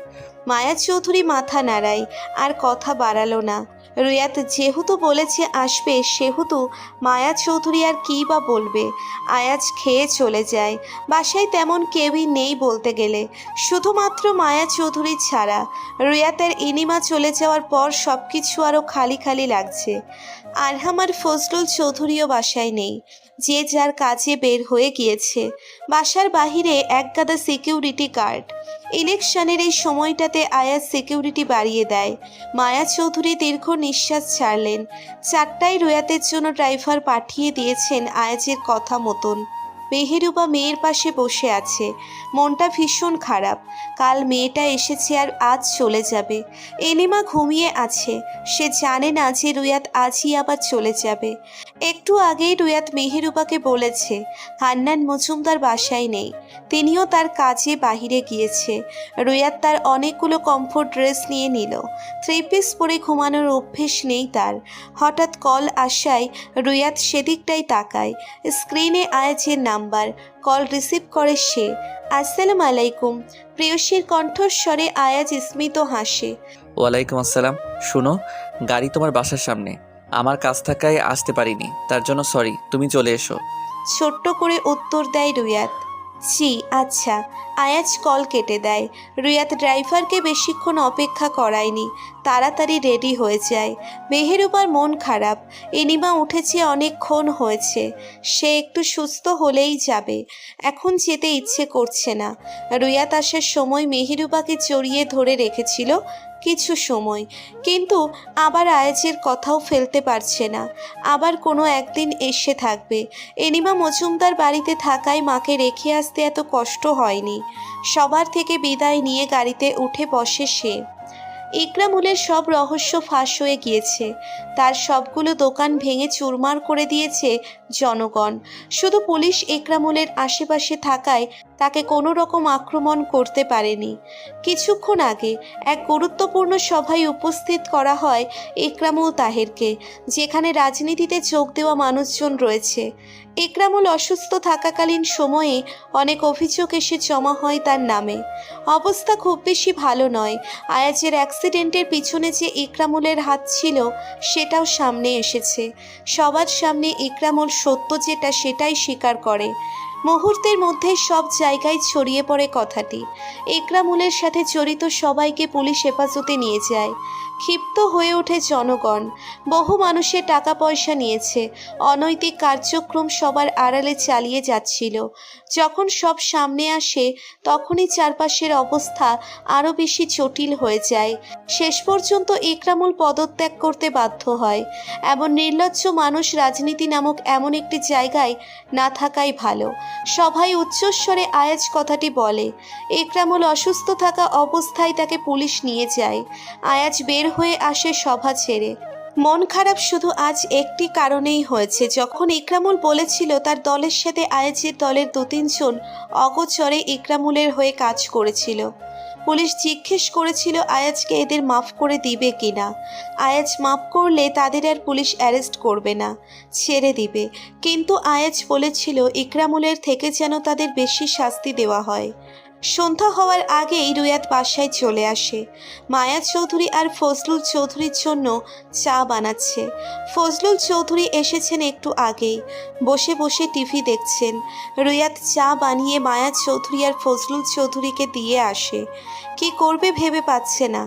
মায়া চৌধুরী মাথা নাড়ায়, আর কথা বাড়ালো না। রুয়াত যেহেতু বলেছে আসবে, সেহেতু মায়া চৌধুরী আর কী বা বলবে। আয়াজ খেয়ে চলে যায়। বাসায় তেমন কেউই নেই বলতে গেলে, শুধুমাত্র মায়া চৌধুরী ছাড়া। রুয়াতের ইনিমা চলে যাওয়ার পর সব কিছু আরও খালি খালি লাগছে। আরহাম আর ফজলুল চৌধুরীও বাসায় নেই, যে যার কাজে বের হয়ে গিয়েছে। বাসার বাহিরে একগাদা সিকিউরিটি গার্ড। ইলেকশনের এই সময়টাতে আয়াজ সিকিউরিটি বাড়িয়ে দেয়। মায়া চৌধুরী দীর্ঘ নিঃশ্বাস ছাড়লেন। 4টায় রুয়াতের জন্য ড্রাইভার পাঠিয়ে দিয়েছেন আয়াজের কথা মতন। মেহেরুবা মেয়ের পাশে বসে আছে। মনটা ভীষণ খারাপ। কাল মেয়েটা এসেছে আর আজ চলে যাবে। এনিমা ঘুমিয়ে আছে। সে জানে না যে রুয়াত আজই আবার চলে যাবে। একটু আগেই রুয়াত মেহেরুবাকে বলেছে হান্নান মজুমদার বাসায় নেই, তিনিও তার কাজে বাহিরে গিয়েছে। রুয়াত তার অনেকগুলো কমফোর্ট ড্রেস নিয়ে নিল। 3 পিস পরে ঘুমানোর অভ্যেস নেই তার। হঠাৎ কল আসায় রুয়াত সেদিকটাই তাকায়। স্ক্রিনে আয়াজের নাম্বার। কল রিসিভ করে সে। আসসালামু আলাইকুম। প্রেয়সীর কণ্ঠস্বরে আয়াজ স্মিত হাসে। ওয়ালাইকুম আসসালাম। শুনো, গাড়ি তোমার বাসার সামনে। আমার কাজ থাকায় আসতে পারিনি, তার জন্য সরি, তুমি চলে এসো। ছোট্ট করে উত্তর দেয় রুয়াত। জি আচ্ছা। আয়াজ কল কেটে দেয়। রুয়াত ড্রাইভারকে বেশিক্ষণ অপেক্ষা করায়নি, তাড়াতাড়ি রেডি হয়ে যায়। মেহেরুবার মন খারাপ। এনিমা উঠেছে অনেকক্ষণ হয়েছে, সে একটু সুস্থ হলেই যাবে। এখন যেতে ইচ্ছে করছে না। রুয়াত আসার সময় মেহেরুবাকে জড়িয়ে ধরে রেখেছিল কিছু সময়, কিন্তু আবার আয়াজের কথাও ফেলতে পারছে না। আবার কোনো একদিন এসে থাকবে। এনিমা মজুমদার বাড়িতে থাকায় মাকে রেখে আসতে এত কষ্ট হয়নি। সবার থেকে বিদায় নিয়ে গাড়িতে উঠে বসে সে। ইকরামুলের সব রহস্য ফাঁস হয়ে গিয়েছে। তার সবগুলো দোকান ভেঙে চুরমার করে দিয়েছে জনগণ। শুধু পুলিশ ইকরামুলের আশেপাশে থাকায় তাকে কোনো রকম আক্রমণ করতে পারেনি। কিছুক্ষণ আগে এক গুরুত্বপূর্ণ সভায় উপস্থিত করা হয় ইকরামুল তাহেরকে, যেখানে রাজনীতিতে যোগ দেওয়া মানুষজন রয়েছে। ইকরামুল অসুস্থ থাকাকালীন সময়ে অনেক অভিযোগ এসে জমা হয় তার নামে। অবস্থা খুব বেশি ভালো নয়। আয়াজের অ্যাক্সিডেন্টের পিছনে যে ইকরামুলের হাত ছিল সেটাও সামনে এসেছে। সবার সামনে ইকরামুল সত্য যেটা সেটাই স্বীকার করে। মুহূর্তের মধ্যে সব জায়গায় ছড়িয়ে পড়ে কথাটি। ইকরামুলের সাথে জড়িত সবাইকে পুলিশ হেফাজতে নিয়ে যায়। ক্ষিপ্ত হয়ে ওঠে জনগণ। বহু মানুষের টাকা পয়সা নিয়েছে। অনৈতিক কার্যক্রম সবার আড়ালে চালিয়ে যাচ্ছিল। যখন সব সামনে আসে তখনই চারপাশের অবস্থা আরও বেশি জটিল হয়ে যায়। শেষ পর্যন্ত ইকরামুল পদত্যাগ করতে বাধ্য হয়। এমন নির্লজ্জ মানুষ রাজনীতি নামক এমন একটি জায়গায় না থাকাই ভালো। সভায় উচ্চস্বরে আয়াজ কথাটি বলে। ইকরামুল অসুস্থ থাকা অবস্থায় তাকে পুলিশ নিয়ে যায়। আয়াজ বের হয়ে আসে সভা ছেড়ে। মন খারাপ শুধু আজ একটি কারণেই হয়েছে। যখন ইকরামুল বলেছিল তার দলের সাথে আয়াজের দলের 2-3 জন অগোচরে ইকরামুলের হয়ে কাজ করেছিল। পুলিশ জিজ্ঞেস করেছিল আয়াজকে এদের মাফ করে দিবে কিনা। আয়াজ মাফ করলে তাদের আর পুলিশ অ্যারেস্ট করবে না, ছেড়ে দিবে। কিন্তু আয়াজ বলেছিল ইকরামুলের থেকে যেন তাদের বেশি শাস্তি দেওয়া হয়। সন্ধ্যা হওয়ার আগেই রুয়াত বাসায় চলে আসে। মায়া চৌধুরী আর ফজলুল চৌধুরীর জন্য চা বানাচ্ছে। ফজলুল চৌধুরী এসেছেন একটু আগেই, বসে বসে টিভি দেখছেন। রুয়াত চা বানিয়ে মায়া চৌধুরী আর ফজলুল চৌধুরীকে দিয়ে আসে। কি করবে ভেবে পাচ্ছে না।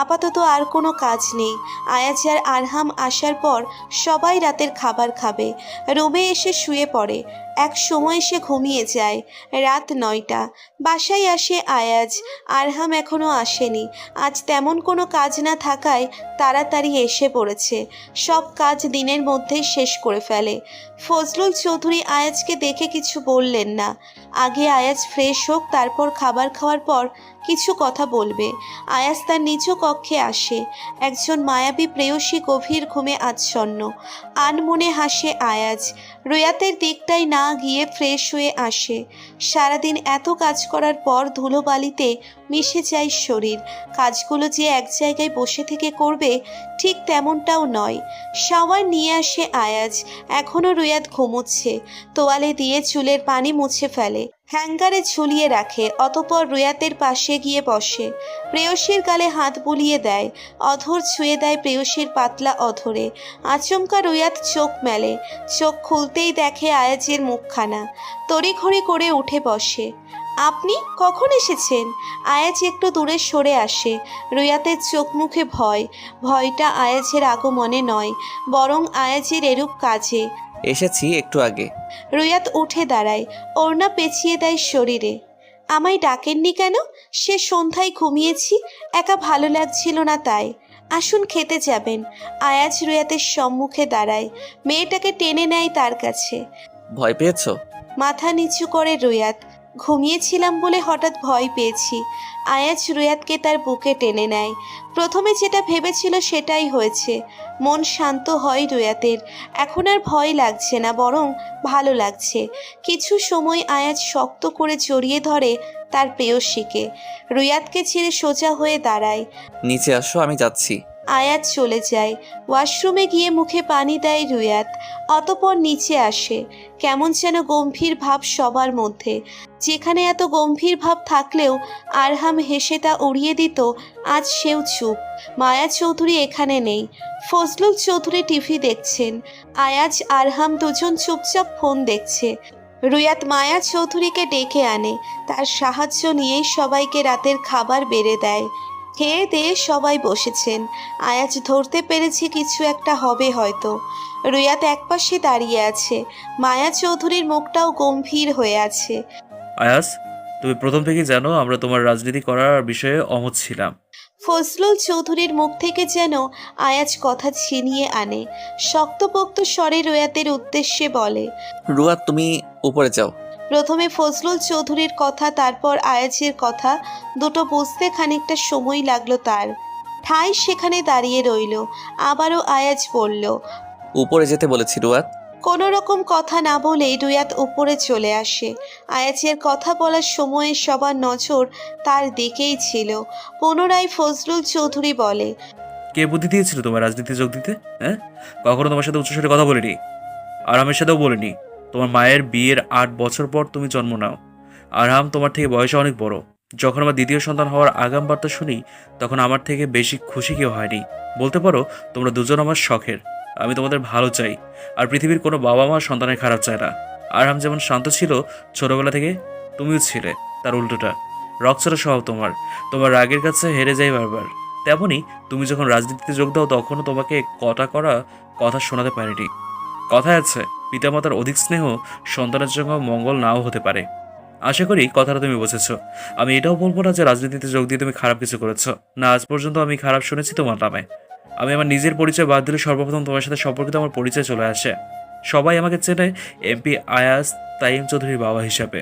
আপাতত আর কোনো কাজ নেই। আয়াজ আর আরহাম আসার পর সবাই রাতের খাবার খাবে। রুমে এসে শুয়ে পড়ে। এক সময় সে ঘুমিয়ে যায়। রাত 9টা। বাসায় আসে আয়াজ। আরহাম এখনও আসেনি। আজ তেমন কোনো কাজ না থাকায় তাড়াতাড়ি এসে পড়েছে। সব কাজ দিনের মধ্যেই শেষ করে ফেলে। ফজলুল চৌধুরী আয়াজকে দেখে কিছু বললেন না। আগে আয়াজ ফ্রেশ হোক, তারপর খাবার খাওয়ার পর কিছু কথা বলবে। আয়াজ তার নিজ কক্ষে আসে। একজন মায়াবী প্রেয়সী গভীর ঘুমে আচ্ছন্ন। আনমনে হাসে আয়াজ। রুয়াতের দিকটাই না গিয়ে ফ্রেশ হয়ে আসে। সারাদিন এত কাজ করার পর ধুলোবালিতে মিশে যায় শরীর। কাজগুলো যে এক জায়গায় বসে থেকে করবে ঠিক তেমনটাও নয়। শাওয়ার নিয়ে আসে আয়াজ। এখনও রুয়াত ঘুমোচ্ছে। তোয়ালে দিয়ে চুলের পানি মুছে ফেলে, হ্যাঙ্গারে ঝুলিয়ে রাখে। অতঃপর রুয়াতের পাশে গিয়ে বসে। প্রেয়সীর গালে হাত বুলিয়ে দেয়। অধর ছুঁয়ে দেয় প্রেয়সীর পাতলা অধরে। আচমকা রুয়াত চোখ মেলে। চোখ খুলতেই দেখে আয়াজের মুখখানা। তড়িঘড়ি করে উঠে বসে। আপনি কখন এসেছেন? আয়াজ একটু দূরে সরে আসে। রুয়াতের চোখ মুখে ভয়। ভয়টা আয়াজের আগমনে নয়, বরং আয়াজের এরূপ কাজে। এসেছি একটু আগে। রুয়াত উঠে দাঁড়ায়, ওড়না পেঁচিয়ে দেয় শরীরে। আমায় ডাকেননি কেন? সে সন্ধ্যায় ঘুমিয়েছি, একা ভালো লাগছিল না তাই। আসুন খেতে যাবেন। আয়াজ রুয়াতের সম্মুখে দাঁড়ায়। মেয়েটাকে টেনে নেয় তার কাছে। ভয় পেয়েছো? মাথা নিচু করে রুয়াত। ঘুমিয়েছিলাম বলে হঠাৎ ভয় পেয়েছি। আয়াজ রুয়াতকে তার বুকে টেনে নেয়। প্রথমে যেটা ভেবেছিল সেটাই হয়েছে। মন শান্ত হয় রুয়াতের। এখন আর ভয় লাগছে না, বরং ভালো লাগছে। কিছু সময় আয়াজ শক্ত করে জড়িয়ে ধরে তার প্রেয়সীকে। রুয়াতকে ছেড়ে সোজা হয়ে দাঁড়ায়। নিচে আসো, আমি যাচ্ছি। আয়াজ চলে যায়। ওয়াশরুমে গিয়ে মুখে পানি দেয় রুয়াত। অতঃপর নিচে আসে। কেমন যেন গম্ভীর ভাব সবার মধ্যে। যেখানে এত গম্ভীর ভাব থাকলেও আরহাম হেসে তা উড়িয়ে দিত, আজ সেও চুপ। মায়া চৌধুরী এখানে নেই। ফজলুল চৌধুরী টিভি দেখছেন। আয়াজ আরহাম দুজন চুপচাপ ফোন দেখছে। রুয়াত মায়া চৌধুরীকে ডেকে আনে। তার সাহায্য নিয়েই সবাইকে রাতের খাবার বেড়ে দেয়। খেয়ে দিয়ে সবাই বসেছেন। আয়াজ ধরতে পেরেছি কিছু একটা হবে হয়তো। রুয়াত একপাশে দাঁড়িয়ে আছে। মায়া চৌধুরীর মুখটাও গম্ভীর হয়ে আছে। আয়াস, তুমি প্রথম থেকেই জানো আমরা তোমার রাজনীতি করার বিষয়ে অমত ছিলাম। ফজলুল চৌধুরীর মুখ থেকে যেন আয়াজ কথা ছিনিয়ে আনে। শক্তপোক্ত স্বরে রুয়াতের উদ্দেশ্যে বলে, রুয়াত, তুমি উপরে যাও। প্রথমে ফজলুল চৌধুরীর কথা, তারপর আয়াজের কথা, দুটো বুঝতে খানিকটা সময় লাগলো তার। ঠাই সেখানে দাঁড়িয়ে রইল। আবারও আয়াজ বলল, উপরে যেতে বলেছি রুয়াত। কোনো রকম কথা না বলেই রুয়াত উপরে চলে আসে। আয়াজের কথা বলার সময়ে সবার নজর তার দিকেই ছিল। পুনরায় ফজলুল চৌধুরী বলে, কে বুদ্ধি দিয়েছিল তোমার রাজনীতি যোগ দিতে? হ্যাঁ, কখনো তোমার সাথে উচ্চস্বরে কথা বলিনি, আরামের সাথেও বলিনি। তোমার মায়ের বিয়ের 8 বছর পর তুমি জন্ম নাও। আরহাম তোমার থেকে বয়সে অনেক বড়। যখন আমার দ্বিতীয় সন্তান হওয়ার আগাম বার্তা শুনি, তখন আমার থেকে বেশি খুশি কেউ হয়নি। বলতে পারো তোমরা দুজন আমার শখের। আমি তোমাদের ভালো চাই, আর পৃথিবীর কোনো বাবা মা সন্তানের খারাপ চায় না। আরহাম যেমন শান্ত ছিল ছোটবেলা থেকে, তুমিও ছিলে তার উল্টোটা। রক্তচড়া স্বভাব তোমার। তোমার রাগের কাছে হেরে যাই বারবার। তেমনই তুমি যখন রাজনীতিতে যোগ দাও, তখনও তোমাকে করা কথা শোনাতে পারিনি। কথায় আছে, পিতামাতার অধিক স্নেহ সন্তানের জন্য মঙ্গল নাও হতে পারে। আশা করি কথাটা তুমি বুঝেছ। আমি এটাও বলবো না যে রাজনীতিতে যোগ দিয়ে তুমি খারাপ কিছু করেছো। না, আজ পর্যন্ত আমি খারাপ শুনেছি তোমার নামে। আমি আমার নিজের পরিচয় বাদ দিলে সর্বপ্রথম তোমার সাথে সম্পর্কিত আমার পরিচয় চলে আসে। সবাই আমাকে চেনে এমপি আয়াজ তাইম চৌধুরীর বাবা হিসাবে।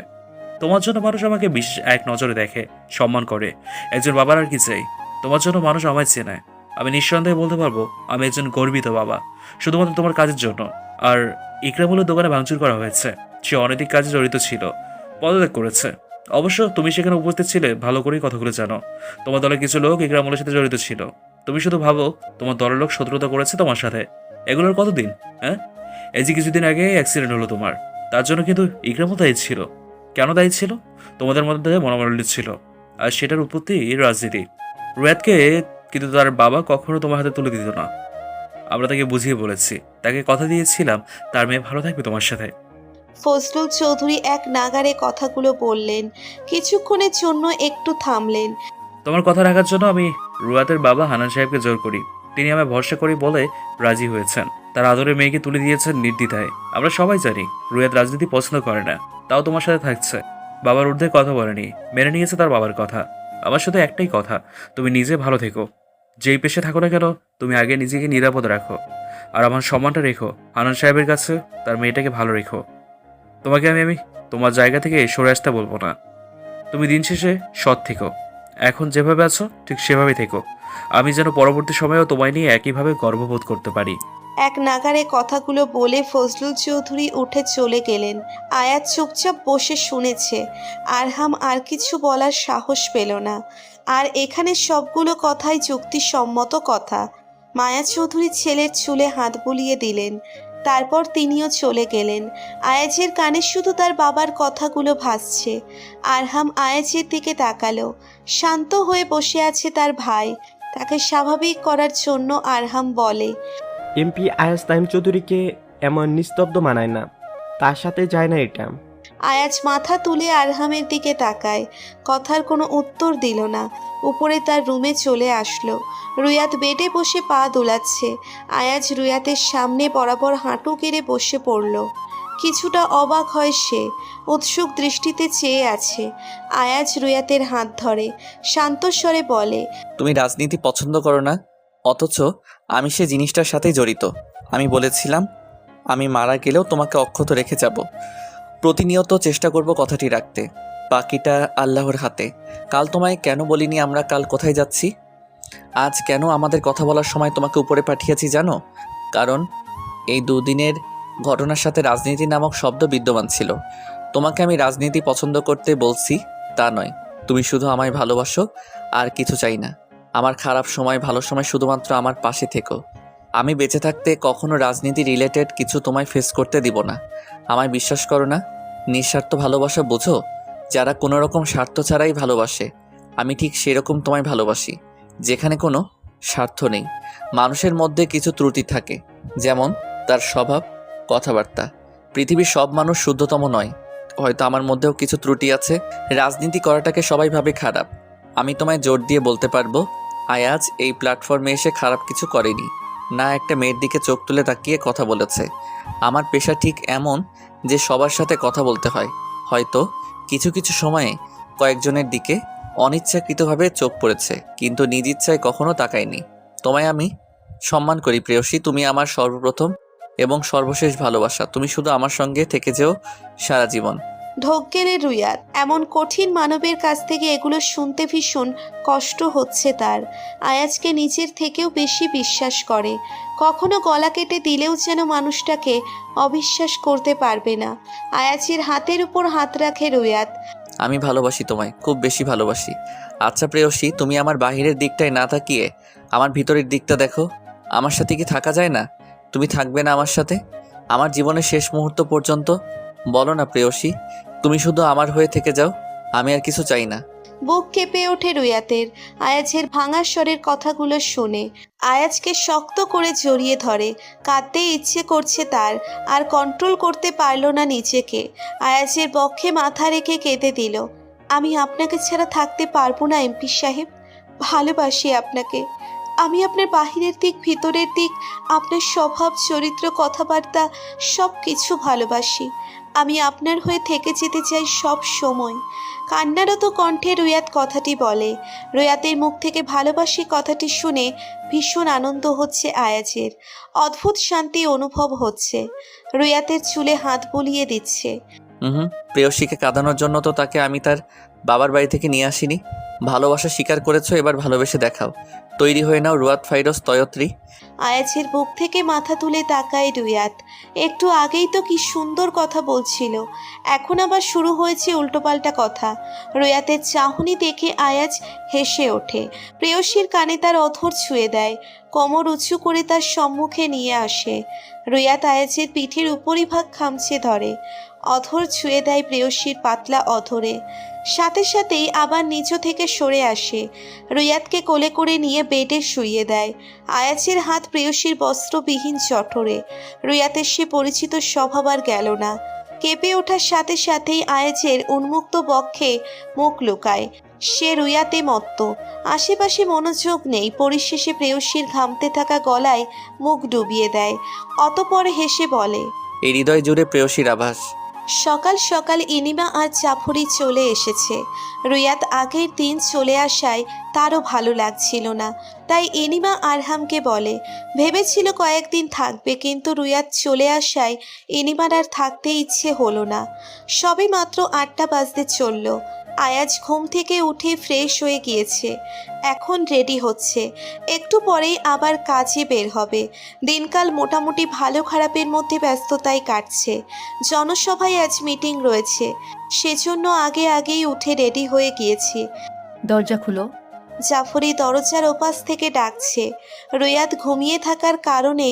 তোমার জন্য মানুষ আমাকে বিশেষ এক নজরে দেখে, সম্মান করে। একজন বাবার আর কি চাই? তোমার জন্য মানুষ আমায় চেনে। আমি নিঃসন্দেহে বলতে পারবো আমি একজন গর্বিত বাবা, শুধুমাত্র তোমার কাজের জন্য। আর ইকরামুলের দোকানে ভাঙচুর করা হয়েছে। সে অনৈতিক কাজে জড়িত ছিল, পদত্যাগ করেছে। অবশ্য তুমি সেখানে উপস্থিত ছিলে, ভালো করেই কথাগুলো জানো। তোমার দলের কিছু লোক ইকরামুলের সাথে জড়িত ছিল। তুমি শুধু ভাবো তোমার দলের লোক শত্রুতা করেছে তোমার সাথে। এগুলোর কতদিন? হ্যাঁ, এই যে কিছুদিন আগে অ্যাক্সিডেন্ট হলো তোমার, তার জন্য কিন্তু ইকরামও দায়ী ছিল। কেন দায়ী ছিল? তোমাদের মধ্যে মনোমালিন্য ছিল, আর সেটার উৎপত্তি রাজনীতি। রুয়াতকে কিন্তু তার বাবা কখনো তোমার হাতে তুলে দিত না। আমরা তাকে বুঝিয়ে বলেছি, তাকে কথা দিয়েছিলাম তার মেয়ে ভালো থাকবে তোমার সাথে। ফজলুল চৌধুরী এক নাগারে কথাগুলো বললেন, কিছুক্ষণের জন্য একটু থামলেন। তোমার কথা রাখার জন্য আমি রুয়াতের বাবা হানান সাহেবকে জোর করি। তিনি আমায় ভরসা করি বলে রাজি হয়েছেন। তার আদরের মেয়েকে তুলে দিয়েছেন নির্দ্বিধায়। আমরা সবাই জানি রুয়াত রাজনীতি পছন্দ করে না, তাও তোমার সাথে থাকছে। বাবার ঊর্ধ্বে কথা বলেনি, মেনে নিয়েছে তার বাবার কথা। আমার শুধু একটাই কথা, তুমি নিজে ভালো থেকো। যেই পেশে থাকো না কেন, তুমি আগে নিজেকে নিরাপদ রাখো, আর আমার সম্মানটা রেখো। হানান সাহেবের কাছে তার মেয়েটাকে ভালো রেখো। তোমাকে আমি তোমার জায়গা থেকে সরে আসতে বলবো না। তুমি দিন শেষে সৎ থেকো, এখন যেভাবে আছো ঠিক সেভাবেই থেকো। আমি যেন পরবর্তী সময়েও তোমায় নিয়ে একইভাবে গর্ববোধ করতে পারি। এক নাগারে কথাগুলো বলে ফজলুল চৌধুরী উঠে চলে গেলেন। আয়াত চুপচাপ বসে শুনেছে। আরহাম আর কিছু বলার সাহস পেল না। আর এখানে সবগুলো কথাই যুক্তিসম্মত কথা। মায়া চৌধুরী ছেলের চুলে হাত বুলিয়ে দিলেন। তারপর তিনিও চলে গেলেন। আয়াজের কানে শুধু তার বাবার কথাগুলো ভাসছে। আরহাম আয়াজের দিকে তাকালো। শান্ত হয়ে বসে আছে তার ভাই। তাকে স্বাভাবিক করার জন্য আরহাম বলে, এমপি আয়াজ তাইম চৌধুরীকে এমন নিস্তব্ধ মানায় না, তার সাথে যায় না এটা। আয়াজ মাথা তুলে আরহামের দিকে তাকায়। কথার কোনো উত্তর দিল না। উপরে তার রুমে চলে আসলো। রুয়াত বেডে বসে পা দোলাচ্ছে। আয়াজ রুয়াতের সামনে বরাবর হাঁটু গেড়ে বসে পড়ল। কিছুটা অবাক হয় সে। উৎসুক দৃষ্টিতে চেয়ে আছে। আয়াজ রুয়াতের হাত ধরে শান্ত স্বরে বলে, তুমি রাজনীতি পছন্দ করো না, অথচ আমি সে জিনিসটার সাথেই জড়িত। আমি বলেছিলাম আমি মারা গেলেও তোমাকে অক্ষত রেখে যাব। প্রতিনিয়ত চেষ্টা করব কথাটি রাখতে। বাকিটা আল্লাহর হাতে। কাল তোমায় কেন বলিনি আমরা কাল কোথায় যাচ্ছি? আজ কেন আমাদের কথা বলার সময় তোমাকে উপরে পাঠিয়েছি জানো? কারণ এই দুদিনের ঘটনার সাথে রাজনীতি নামক শব্দ বিদ্যমান ছিল। তোমাকে আমি রাজনীতি পছন্দ করতে বলছি তা নয়। তুমি শুধু আমায় ভালোবাসো, আর কিছু চাই না। আমার খারাপ সময় ভালো সময় শুধুমাত্র আমার পাশে থেকো। আমি বেঁচে থাকতে কখনো রাজনীতি রিলেটেড কিছু তোমায় ফেস করতে দিব না। আমায় বিশ্বাস করো না? নিঃস্বার্থ ভালোবাসা বোঝো? যারা কোনো রকম স্বার্থ ছাড়াই ভালোবাসে। আমি ঠিক সেরকম তোমায় ভালোবাসি, যেখানে কোনো স্বার্থ নেই। মানুষের মধ্যে কিছু ত্রুটি থাকে, যেমন তার স্বভাব, কথাবার্তা। পৃথিবীর সব মানুষ শুদ্ধতম নয়, হয়তো আমার মধ্যেও কিছু ত্রুটি আছে। রাজনীতি করাটাকে সবাই ভাবে খারাপ। আমি তোমায় জোর দিয়ে বলতে পারবো, আয়াজ এই প্ল্যাটফর্মে এসে খারাপ কিছু করেনি। না একটা মেয়ের দিকে চোখ তুলে তাকিয়ে কথা বলেছে। আমার পেশা ঠিক এমন যে সবার সাথে কথা বলতে হয়। হয়তো কিছু কিছু সময়ে কয়েকজনের দিকে অনিচ্ছাকৃতভাবে চোখ পড়েছে, কিন্তু নিজ ইচ্ছায় কখনো তাকাইনি। তোমায় আমি সম্মান করি প্রেয়সী। তুমি আমার সর্বপ্রথম এবং সর্বশেষ ভালোবাসা। তুমি শুধু আমার সঙ্গে থেকে যেও সারা জীবন। ঢোক গেলে রুয়াত। এমন কঠিন মানবের কাছ থেকে এগুলো শুনতে ভীষণ কষ্ট হচ্ছে তার। আয়াজকে নিজের থেকেও বেশি বিশ্বাস করে। কখনো গলা কেটে দিলেও যেন মানুষটাকে অবিশ্বাস করতে পারবে না। আয়াজের হাতের উপর হাত রাখে রুয়াত। আমি ভালোবাসি তোমায়, খুব বেশি ভালোবাসি। আচ্ছা প্রেয়সী, তুমি আমার বাহিরের দিকটায় না তাকিয়ে আমার ভিতরের দিকটা দেখো। আমার সাথে কি থাকা যায় না? তুমি থাকবে না আমার সাথে আমার জীবনের শেষ মুহূর্ত পর্যন্ত? বলো না প্রেয়সী, তুমি শুধু আমার হয়ে থেকে যাও। আমি আর কিছু চাই না। বুক কেঁপে ওঠে রুয়াতের আয়াজের ভাঙা স্বরের কথাগুলো শুনে। আয়াজকে শক্ত করে জড়িয়ে ধরে। কাঁদতে ইচ্ছে করছে তার, আর কন্ট্রোল করতে পারল না নিজেকে। আয়াজের বক্ষে মাথা রেখে কেঁদে দিল। আমি আপনাকে ছাড়া থাকতে পারবো না এমপি সাহেব। ভালোবাসি আপনাকে। আমি আপনার বাহিরের দিক, ভিতরের দিক, আপনার স্বভাব, চরিত্র, কথাবার্তা সব কিছু ভালোবাসি। আমি আপনার হয়ে থেকে যেতে চাই সব সময়। কান্নারত কণ্ঠে রুয়াত কথাটি বলে। রুয়াতের মুখ থেকে ভালোবাসি কথাটি শুনে ভীষণ আনন্দ হচ্ছে আয়াজের। অদ্ভুত শান্তি অনুভব হচ্ছে। রুয়াতের চুলে হাত বুলিয়ে দিচ্ছে। প্রেয়সীকে কাঁদানোর জন্য তো তাকে আমি তার বাবার বাড়ি থেকে নিয়ে আসিনি। ভালোবাসা স্বীকার করেছো, এবার ভালোবেসে দেখাও। তৈরি হয়ে নাও রুয়াত ফাইরোজ তয়ত্রী। আয়াজের বুক থেকে মাথা তুলে তাকায় রুয়াত। একটু আগেই তো কি সুন্দর কথা বলছিল, এখন আবার শুরু হয়েছে উল্টোপাল্টা কথা। রুয়াতের চাহনি দেখে আয়াজ হেসে ওঠে। প্রেয়সীর কানে তার অধর ছুঁয়ে দেয়, কোমর উঁচু করে তার সম্মুখে নিয়ে আসে। রুয়াত আয়াজের পিঠের উপরিভাগ খামচে ধরে, অধর ছুঁয়ে দেয় প্রেয়সীর পাতলা অধরে। সাথে সাথেই আবার নিচু থেকে সরে আসে, রুয়াতকে কোলে করে নিয়ে বেডে শুইয়ে দেয়। আয়াজের হাত প্রেয়সীর বস্ত্রবিহীন চটরে। রুয়াতের সে পরিচিত স্বভাব আর গেল না। কেঁপে ওঠার সাথে সাথেই আয়াজের উন্মুক্ত বক্ষে মুখ লুকায়। সে রুয়াতে মত্ত, আশেপাশে মনোযোগ নেই। পরিশেষে প্রেয়সীর ঘামতে থাকা গলায় মুখ ডুবিয়ে দেয়, অতপর হেসে বলে, এই হৃদয় জুড়ে প্রেয়সীর আভাস। সকাল সকাল ইনিমা আর জাফরি চলে এসেছে। রুয়াত আগের দিন চলে আসায় তারও ভালো লাগছিল না, তাই ইনিমা আরহামকে বলে। ভেবেছিল কয়েকদিন থাকবে, কিন্তু রুয়াত চলে আসায় ইনিমার আর থাকতে ইচ্ছে হলো না। সবে মাত্র 8টা বাজতে চলল। আয়াজ ঘুম থেকে উঠে ফ্রেশ হয়ে গিয়েছে, এখন রেডি হচ্ছে। একটু পরেই আবার কাজে বের হবে। দিনকাল মোটামুটি ভালো খারাপের মধ্যে ব্যস্ততায় কাটছে। জনসভায় আজ মিটিং রয়েছে, সেজন্য আগেই উঠে রেডি হয়ে গিয়েছি। দরজা খুলো। জাফরি দরজার ওপাশ থেকে ডাকছে। রুয়াত ঘুমিয়ে থাকার কারণে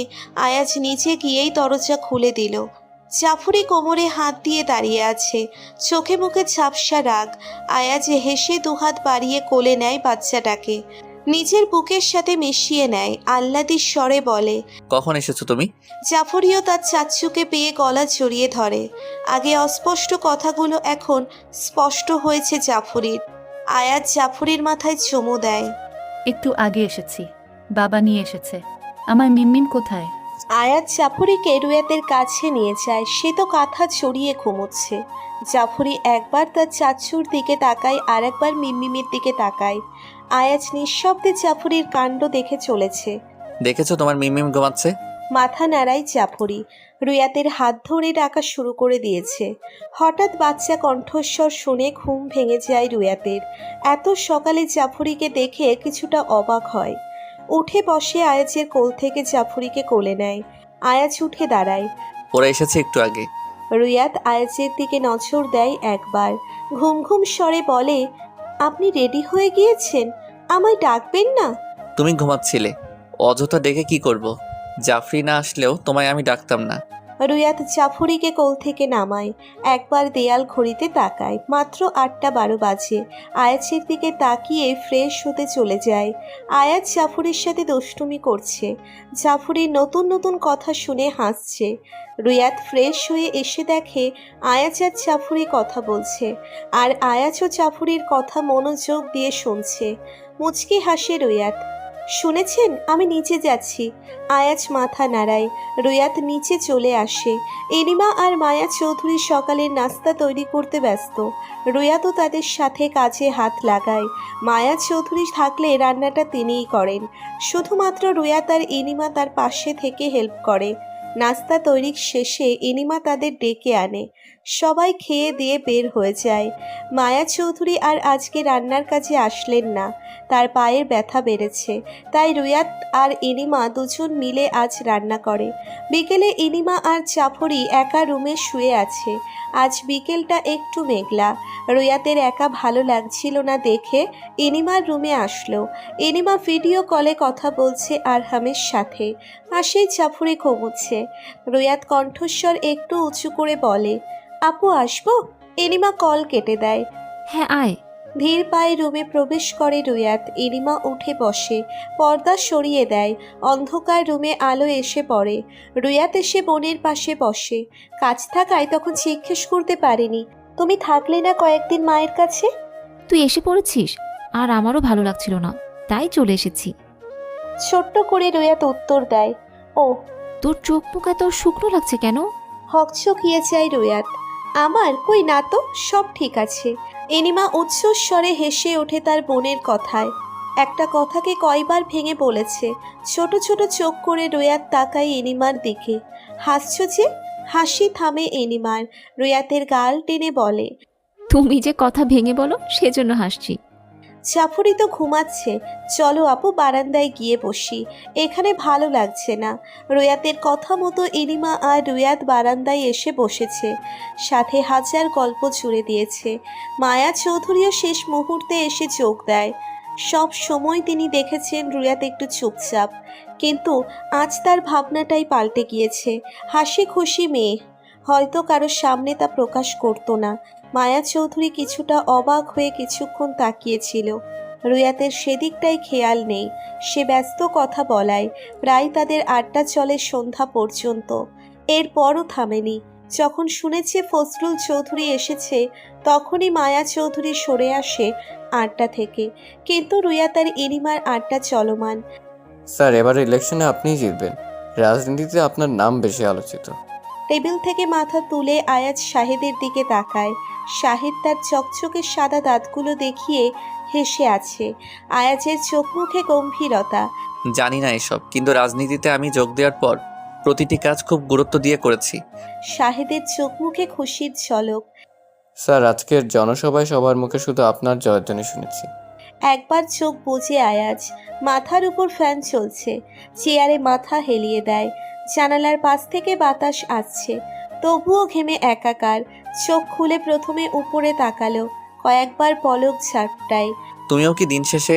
আয়াজ নিচে গিয়েই দরজা খুলে দিল। জাফরি কোমরে হাত দিয়ে দাঁড়িয়ে আছে, চোখে মুখে ঝাপসা রাগ। আয়াজ হেসে দুহাত বাড়িয়ে কোলে নেয় বাচ্চাটাকে, নিজের বুকের সাথে মিশিয়ে নেয়। আহ্লাদি স্বরে বলে, কখন এসেছো তুমি? জাফরিও তার চাচ্চুকে পেয়ে গলা জড়িয়ে ধরে। আগে অস্পষ্ট কথাগুলো এখন স্পষ্ট হয়েছে জাফরির। আয়াজ জাফরির মাথায় চুমু দেয়। একটু আগে এসেছি, বাবা নিয়ে এসেছে। আমার মিমমিম কোথায়? আয়াজ জাফরিকে রুয়াতের কাছে নিয়ে যায়। সে তো কাঁথা ছড়িয়ে ঘুমোচ্ছে। জাফরি একবার তার চাচ্চুর দিকে তাকায়, আর একবার মিমমিমের দিকে তাকায়। আয়াজ নিঃশব্দে জাফরির কাণ্ড দেখে চলেছে। দেখেছো তোমার মিমিম ঘুমাচ্ছে? মাথা নাড়ায় জাফরি। রুয়াতের হাত ধরে ডাকা শুরু করে দিয়েছে। হঠাৎ বাচ্চা কণ্ঠস্বর শুনে ঘুম ভেঙে যায় রুয়াতের। এত সকালে জাফরিকে দেখে কিছুটা অবাক হয়। উঠে বসে আয়াজের কোল থেকে জাফরিকে কোলে নেয়। আয়াজ উঠে দাঁড়ায়। ওরা এসেছে একটু আগে। রুয়াত আয়াজের দিকে নজর দেয় একবার, ঘুম ঘুম স্বরে বলে, আপনি রেডি হয়ে গিয়েছেন? আমায় ডাকবেন না? তুমি ঘুমাচ্ছিলে, অযথা ডেকে কি করব? জাফরি না আসলেও তোমায় আমি ডাকতাম না। রুয়াত জাফরিকে কোল থেকে নামায়। একবার দেয়াল ঘড়িতে তাকায়, মাত্র 8টা 12 বাজে। আয়াজের দিকে তাকিয়ে ফ্রেশ হতে চলে যায়। আয়াজ জাফরির সাথে দুষ্টুমি করছে। জাফরির নতুন নতুন কথা শুনে হাসছে। রুয়াত ফ্রেশ হয়ে এসে দেখে আয়াজ আর জাফরি কথা বলছে, আর আয়াজও জাফরির কথা মনোযোগ দিয়ে শুনছে। মুচকি হাসে রুয়াত। শুনেছেন, আমি নিচে যাচ্ছি। আয়াজ মাথা নাড়ায়। রুয়াত নিচে চলে আসে। ইনিমা আর মায়া চৌধুরী সকালের নাস্তা তৈরি করতে ব্যস্ত। রুয়াতও তাদের সাথে কাজে হাত লাগায়। মায়া চৌধুরী থাকলে রান্নাটা তিনিই করেন। শুধুমাত্র রুয়াত আর ইনিমা তার পাশে থেকে হেল্প করে। নাস্তা তৈরির শেষে ইনিমা তাদের ডেকে আনে। সবাই খেয়ে দিয়ে বের হয়ে যায়। মায়া চৌধুরী আর আজকে রান্নার কাজে আসলেন না, তার পায়ের ব্যথা বেড়েছে। তাই রুয়াত আর ইনিমা দুজন মিলে আজ রান্না করে। বিকেলে ইনিমা আর জাফরি একা রুমে শুয়ে আছে। আজ বিকেলটা একটু মেঘলা। রুয়াতের একা ভালো লাগছিল না দেখে ইনিমার রুমে আসলো। ইনিমা ভিডিও কলে কথা বলছে আরহামের সাথে। পাশেই জাফরি ঘুমোচ্ছে। রুয়াত কণ্ঠস্বর একটু উঁচু করে বলে, আপু আসবো? ইনিমা কল কেটে দেয়। হ্যাঁ আয়। ধীর পায়ে রুমে প্রবেশ করে রুয়াত। ইনিমা উঠে বসে, পর্দা সরিয়ে দেয়। অন্ধকার রুমে আলো এসে পড়ে। রুয়াত এসে বোনের পাশে বসে। কাজ থাকায় তখন জিজ্ঞেস করতে পারেনি, তুমি থাকলে না কয়েকদিন মায়ের কাছে? তুই এসে পড়েছিস, আর আমারও ভালো লাগছিল না, তাই চলে এসেছি। ছোট্ট করে রুয়াত উত্তর দেয়, ও। তোর চোখ মুখ এত শুকনো লাগছে কেন? হকচকিয়ে যায় রুয়াত। আমার কই না তো, সব ঠিক আছে। এনিমা উচ্চস্বরে হেসে ওঠে তার বোনের কথায়। একটা কথাকে কয়বার ভেঙে বলেছে। ছোট ছোট চোখ করে রুয়াত তাকায় এনিমার দিকে। হাসছ যে? হাসি থামে এনিমার। রুয়াতের গাল টেনে বলে, তুমি যে কথা ভেঙে বলো সেজন্য হাসছি। জাফরি তো ঘুমাচ্ছে, চলো আপু বারান্দায় গিয়ে বসি, এখানে ভালো লাগছে না। রুয়াতের কথা মতো ইনিমা আর রুয়াত বারান্দায় এসে বসেছে। সাথে হাজার গল্প জুড়ে দিয়েছে। মায়া চৌধুরীও শেষ মুহূর্তে এসে যোগ দেয়। সব সময় তিনি দেখেছেন রুয়াত একটু চুপচাপ, কিন্তু আজ তার ভাবনাটাই পাল্টে গিয়েছে। হাসি খুশি মেয়ে, হয়তো কারোর সামনে তা প্রকাশ করতো না, মায়া চৌধুরী কিছুটা অবাক হয়ে কিছুক্ষণ তাকিয়েছিল। রুয়াতের সেদিকটাই খেয়াল নেই, সে ব্যস্ত কথা বলায় প্রায় তাদের আড্ডা চলে সন্ধ্যা পর্যন্ত। এরপরও থামেনি। যখন শুনেছে ফজলুল চৌধুরী এসেছে তখনই মায়া চৌধুরী সরে আসে আড্ডা থেকে, কিন্তু রুয়াত আর ইনিমার আড্ডা চলমান। স্যার, এবার ইলেকশনে আপনিই জিতবেন। রাজনীতিতে আপনার নাম বেশি আলোচিত। টেবিল থেকে মাথা তুলে আয়াজ শাহেদের দিকে তাকায়। শাহেদ তার চকচকে সাদা দাঁতগুলো দেখিয়ে হেসে আছে। আয়াজের চোখ মুখে গম্ভীরতা। জানি না এসব, কিন্তু রাজনীতিতে আমি যোগ দেওয়ার পর প্রতিটি কাজ খুব গুরুত্ব দিয়ে করেছি। শাহেদের চোখ মুখে খুশির ঝলক। স্যার, আজকের জনসভায় সবার মুখে শুধু আপনার জয়ধ্বনি শুনেছি। একবার চোখ বুজে আয়াজ। মাথার উপর ফ্যান চলছে, চেয়ারে মাথা হেলিয়ে দেয়। জানালার পাশ থেকে বাতাস আসছে, তবুও ঘেমে একাকার। চোখ খুলে প্রথমে উপরে তাকালো, কয়েকবার পলক ঝাপটায়। তুমিও কি দিন শেষে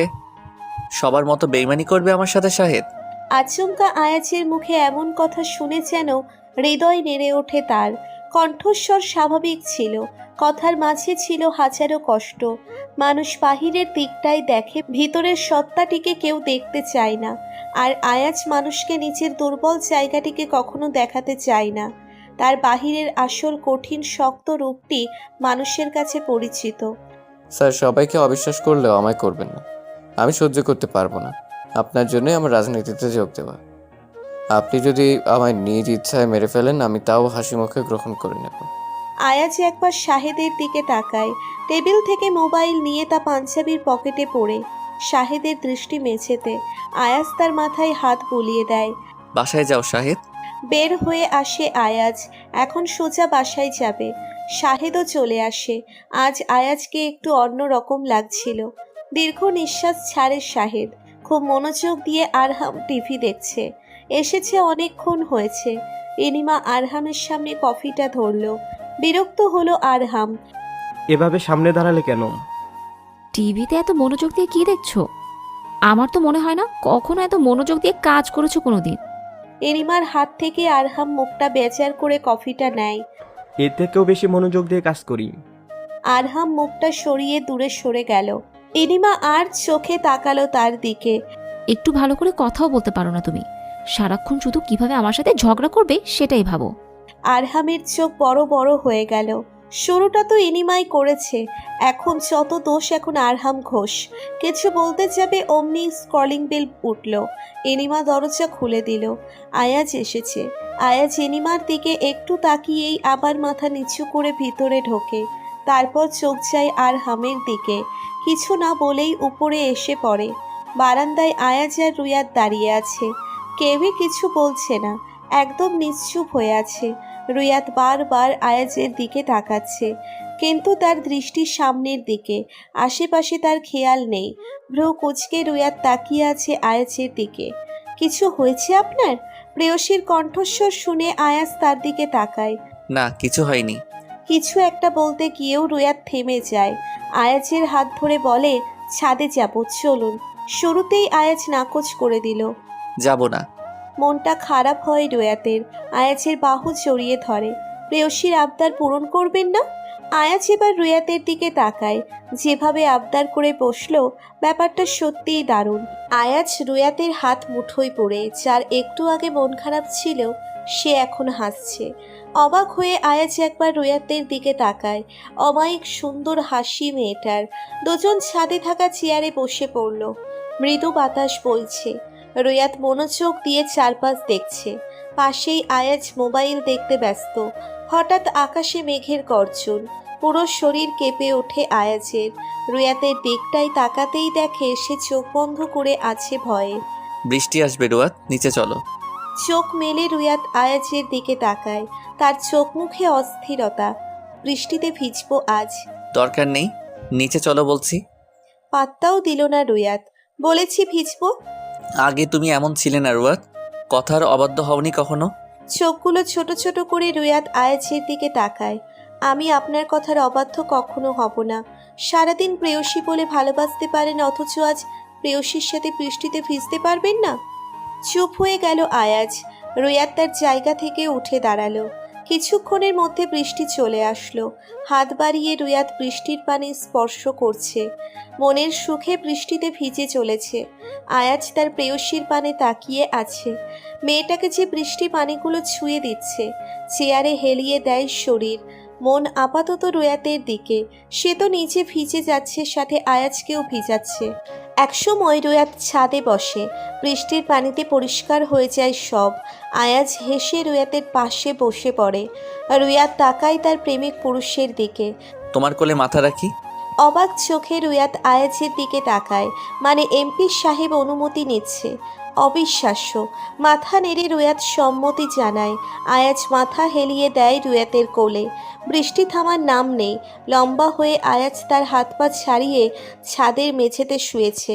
সবার মতো বেইমানি করবে আমার সাথে শাহেদ? আচমকা আয়াজের মুখে এমন কথা শুনে যেন হৃদয় নেড়ে ওঠে তার। কণ্ঠস্বর স্বাভাবিক ছিল, কথার মাঝে ছিল হাজারো কষ্ট। মানুষ বাহিরের দিকটাই দেখে, ভিতরের সত্তাটিকে কেউ দেখতে চায় না। আর আয়াজ মানুষকে নিজের দুর্বল জায়গাটিকে কখনো দেখাতে চায় না। তার বাহিরের আসল কঠিন শক্ত রূপটি মানুষের কাছে পরিচিত। স্যার, সবাইকে অবিশ্বাস করলেও আমায় করবেন না। আমি সহ্য করতে পারবো না আপনার জন্যই আমার রাজনীতিতে যোগ দেওয়া। আপনি যদি আমায় নিজ ইচ্ছায় মেরে ফেলেন, আমি তাও হাসি মুখে গ্রহণ করে নেব। আয়াজ একবার শাহেদের দিকে তাকায়। টেবিল থেকে মোবাইল নিয়ে তা পাঞ্জাবির পকেটে পড়ে। শাহেদের দৃষ্টি মেঝেতে। আয়াজ তার মাথায় হাত বুলিয়ে দেয়। বাসায় যাও শাহেদ। বের হয়ে আসে আয়াজ। এখন সোজা বাসায় যাবে। শাহেদও চলে আসে। আজ আয়াজকে একটু অন্যরকম লাগছিল। দীর্ঘ নিঃশ্বাস ছাড়ে শাহেদ। খুব মনোযোগ দিয়ে আরহাম টিভি দেখছে। এসেছে অনেকক্ষণ হয়েছে। ইনিমা আরহামের সামনে কফিটা ধরলো। বিরক্ত হলো আরহাম। এভাবে সামনে দাঁড়ালে কেন? টিভিতে এত মনোযোগ দিয়ে কি দেখছো? আমার তো মনে হয় না কখনো এত মনোযোগ দিয়ে কাজ করেছো কোনোদিন। ইনিমার হাত থেকে আরহাম মুখটা বেজার করে কফিটা নেয়। এর থেকেও বেশি মনোযোগ দিয়ে কাজ করি। আরহাম মুখটা সরিয়ে দূরে সরে গেল। ইনিমা আর চোখে তাকালো তার দিকে। একটু ভালো করে কথাও বলতে পারো না তুমি। সারাক্ষণ শুধু কিভাবে আমার সাথে ঝগড়া করবে সেটাই ভাবো। আরহামের চোখ বড় বড় হয়ে গেল। শুরুটা তো ইনিমাই করেছে, এখন যত দোষ এখন আরহাম ঘোষ। কিছু বলতে যাবে অমনি স্ক্রলিং বেল উঠল। ইনিমা দরজা খুলে দিল। আয়াজ এসেছে। আয়াজ ইনিমার দিকে একটু তাকিয়েই আবার মাথা নিচু করে ভিতরে ঢোকে। তারপর চোখ যায় আরহামের দিকে। কিছু না বলেই উপরে এসে পড়ে। বারান্দায় আয়াজ আর রুয়াত দাঁড়িয়ে আছে। কেউই কিছু বলছে না, একদম নিশ্চুপ হয়ে আছে। রুয়াত বারবার আয়াজের দিকে তাকাচ্ছে, কিন্তু তার দৃষ্টি সামনের দিকে। আশেপাশে তার খেয়াল নেই। ভ্রু কুঁচকে রুয়াত তাকিয়ে আছে আয়াজের দিকে। কিছু হয়েছে আপনার? প্রেয়সীর কণ্ঠস্বর শুনে আয়াজ তার দিকে তাকায়। না, কিছু হয়নি। কিছু একটা বলতে গিয়েও রুয়াত থেমে যায়। আয়াজের হাত ধরে বলে, ছাদে যাব, চলুন। শুরুতেই আয়াজ নাকচ করে দিল। যাব না। মনটা খারাপ হয় রুয়াতের। আয়াজের বাহু জড়িয়ে ধরে। প্রেয়সীর আবদার পূরণ করবেন না? আয়াজ এবার রুয়াতের দিকে তাকায়। যেভাবে আবদার করে বসলো, ব্যাপারটা সত্যিই দারুণ। আয়াজ রুয়াতের হাত মুঠোয় পড়ে, যার একটু আগে মন খারাপ ছিল সে এখন হাসছে। অবাক হয়ে আয়াজ একবার রুয়াতের দিকে তাকায়। অমায়িক সুন্দর হাসি মেয়েটার। দুজন ছাদে থাকা চেয়ারে বসে পড়ল। মৃদু বাতাস বইছে। রুয়াত মনোযোগ দিয়ে চারপাশ দেখছে। পাশেই আয়াজ মোবাইল দেখতে ব্যস্ত। হঠাৎ আকাশে মেঘের গর্জন। পুরো শরীর কেঁপে ওঠে আয়াজের। রুয়াতের দিকটাই তাকাতেই দেখে সে চোখ বন্ধ করে আছে ভয়ে। বৃষ্টি আসবে রুয়াত, নিচে চলো। চোখ মেলে রুয়াত আয়াজের দিকে তাকায়। তার চোখ মুখে অস্থিরতা। বৃষ্টিতে ভিজবো আজ। দরকার নেই, নিচে চলো বলছি। পাত্তাও দিল না রুয়াত। বলেছি ভিজবো। আগে তুমি এমন ছিলে না রুয়াত, কথার অবাধ্য হওনি কখনো। চোখগুলো ছোট ছোট করে রুয়াত আয়াজের দিকে তাকায়। আমি আপনার কথার অবাধ্য কখনো হব না। সারাদিন প্রেয়সী বলে ভালোবাসতে পারেন, অথচ আজ প্রেয়সীর সাথে বৃষ্টিতে ভিজতে পারবেন না? চুপ হয়ে গেল আয়াজ। রুয়াত তার জায়গা থেকে উঠে দাঁড়ালো। কিছুক্ষণের মধ্যে বৃষ্টি চলে আসলো। হাত বাড়িয়ে রুয়াত বৃষ্টির পানি স্পর্শ করছে। মনের সুখে বৃষ্টিতে ভিজে চলেছে। আয়াজ তার প্রেয়সীর পানে তাকিয়ে আছে। মেয়েটাকে যে বৃষ্টি পানিগুলো ছুঁয়ে দিচ্ছে, চেয়ারে হেলিয়ে দেয় শরীর। মন আপাতত রুয়াতের দিকে। সে তো নিচে ভিজে যাচ্ছে, সাথে আয়াজকেও ভিজাচ্ছে। একসময় রুয়াত ছাদে বসে। বৃষ্টির পানিতে পরিষ্কার হয়ে যায় সব। আয়াজ হেসে রুয়াতের পাশে বসে পড়ে। রুয়াত তাকায় তার প্রেমিক পুরুষের দিকে। তোমার কোলে মাথা রাখি? অবাক চোখে রুয়াত আয়াজের দিকে তাকায়, মানে এমপি সাহেব অনুমতি নিচ্ছে। অবিশ্বাস্য। মাথা নেড়ে রুয়াত সম্মতি জানায়। আয়াজ মাথা হেলিয়ে দেয় রুয়াতের কোলে। বৃষ্টি থামার নাম নেই। লম্বা হয়ে আয়াজ তার হাত পা ছাড়িয়ে ছাদের মেঝেতে শুয়েছে।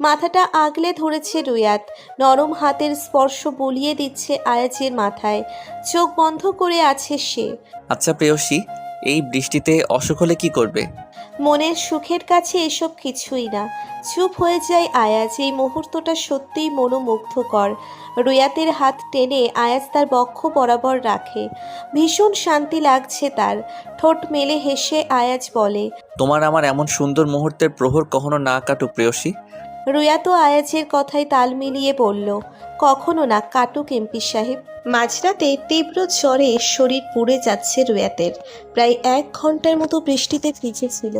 মাথাটা আগলে ধরেছে রুয়াত। নরম হাতের স্পর্শ বুলিয়ে দিচ্ছে আয়াজের মাথায়। চোখ বন্ধ করে আছে সে। আচ্ছা প্রেয়সী, এই বৃষ্টিতে অসুখ হলে কি করবে? মনের সুখের কাছে এসব কিছুই না। চুপ হয়ে যায় আয়াজ। এই মুহূর্তটা সত্যিই মনোমুগ্ধকর। রুয়াতের হাত টেনে আয়াজ তার বক্ষ বরাবর রাখে। ভীষণ শান্তি লাগছে তার। ঠোঁট মেলে হেসে আয়াজ বলে, তোমার আমার এমন সুন্দর মুহূর্তের প্রহর কখনো না কাটুক প্রেয়সী। রুয়াতও আয়াজের কথায় তাল মিলিয়ে বলল, কখনো না কাটুক এমপি সাহেব। মাঝরাতে তীব্র জ্বরে শরীর পুড়ে যাচ্ছে রুয়াতের। প্রায় 1 ঘন্টার মতো বৃষ্টিতে ভিজেছিল,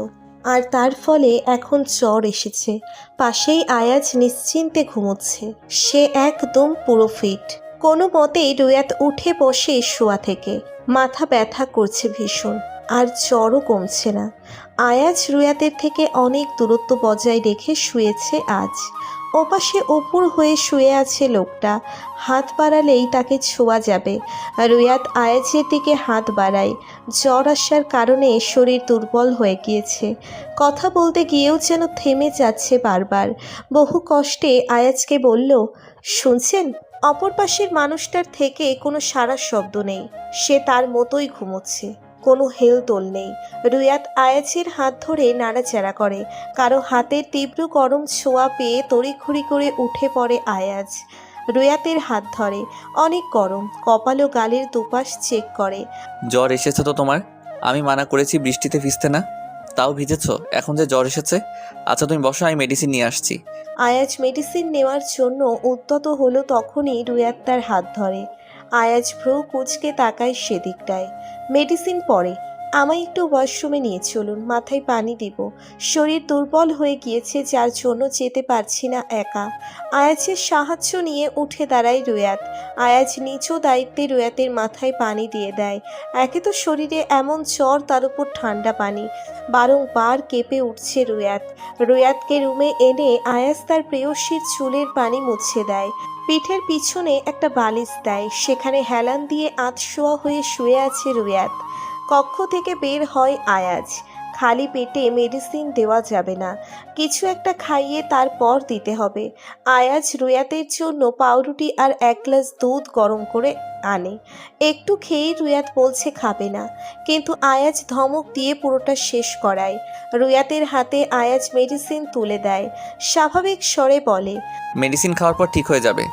আর তার ফলে এখন জ্বর এসেছে। পাশেই আয়াজ নিশ্চিন্তে ঘুমোচ্ছে। সে একদম পুরো ফিট। কোনো মতেই রুয়াত উঠে বসে শোয়া থেকে। মাথা ব্যথা করছে ভীষণ, আর জ্বরও কমছে না। আয়াজ রুয়াতের থেকে অনেক দূরত্ব বজায় রেখে শুয়েছে আজ। ওপাশে উপর হয়ে শুয়ে আছে লোকটা। হাত বাড়ালেই তাকে ছোঁয়া যাবে। রুয়াত আয়াজের দিকে হাত বাড়ায়। জ্বর আসার কারণে শরীর দুর্বল হয়ে গিয়েছে। কথা বলতে গিয়েও যেন থেমে যাচ্ছে বারবার। বহু কষ্টে আয়াজকে বলল, শুনছেন? অপর পাশের মানুষটার থেকে কোনো সাড়া শব্দ নেই। সে তার মতোই ঘুমোচ্ছে। কোনো হেলদোল নেই। রুয়াত আয়াজের হাত ধরে নাড়াচাড়া করে। কারো হাতের তীব্র গরম ছোঁয়া পেয়ে তড়িঘড়ি করে উঠে পড়ে আয়াজ। রুয়াতের হাত ধরে। অনেক গরম। কপাল ও গালের দুপাশ চেক করে। জ্বর এসেছে তো তোমার? আমি মানা করেছি বৃষ্টিতে ভিজতে না, তাও ভিজেছো। এখন যে জ্বর এসেছে, আচ্ছা তুমি বসো, আমি মেডিসিন নিয়ে আসছি। আয়াজ মেডিসিন নেওয়ার জন্য উদ্যত হলো, তখনই রুয়াত তার হাত ধরে। আয়াজ ভ্রু কুঁচকে তাকায় সেদিকটায়। মেডিসিন পরে, আমায় একটু ওয়াশরুমে নিয়ে চলুন, মাথায় পানি দিব। শরীর দুর্বল হয়ে গিয়েছে, যার জন্য যেতে পারছি না একা। আয়াজের সাহায্য নিয়ে উঠে দাঁড়ায় রুয়াত। আয়াজ নিজ দায়িত্বে রুয়াতের মাথায় পানি দিয়ে দেয়। একে তো শরীরে এমন জ্বর, তার উপর ঠান্ডা পানি। বারংবার কেঁপে উঠছে রুয়াত। রুয়াতকে রুমে এনে আয়াজ তার প্রেয়সীর চুলের পানি মুছে দেয়। পিঠের পিছনে একটা বালিশ দেয়। সেখানে হেলান দিয়ে আধশোয়া হয়ে শুয়ে আছে রুয়াত। কক্ষ থেকে বের হয় আয়াজ। খালি পেটে মেডিসিন দেওয়া যাবে না, কিছু একটা খাইয়ে তারপর দিতে হবে। আয়াজ রুয়াতের জন্য পাউরুটি আর 1 গ্লাস দুধ গরম করে আনে। একটু খেয়েই রুয়াত বলছে খাবে না, কিন্তু আয়াজ ধমক দিয়ে পুরোটা শেষ করায়। রুয়াতের হাতে আয়াজ মেডিসিন তুলে দেয়। স্বাভাবিক স্বরে বলে, মেডিসিন খাওয়ার পর ঠিক হয়ে যাবে।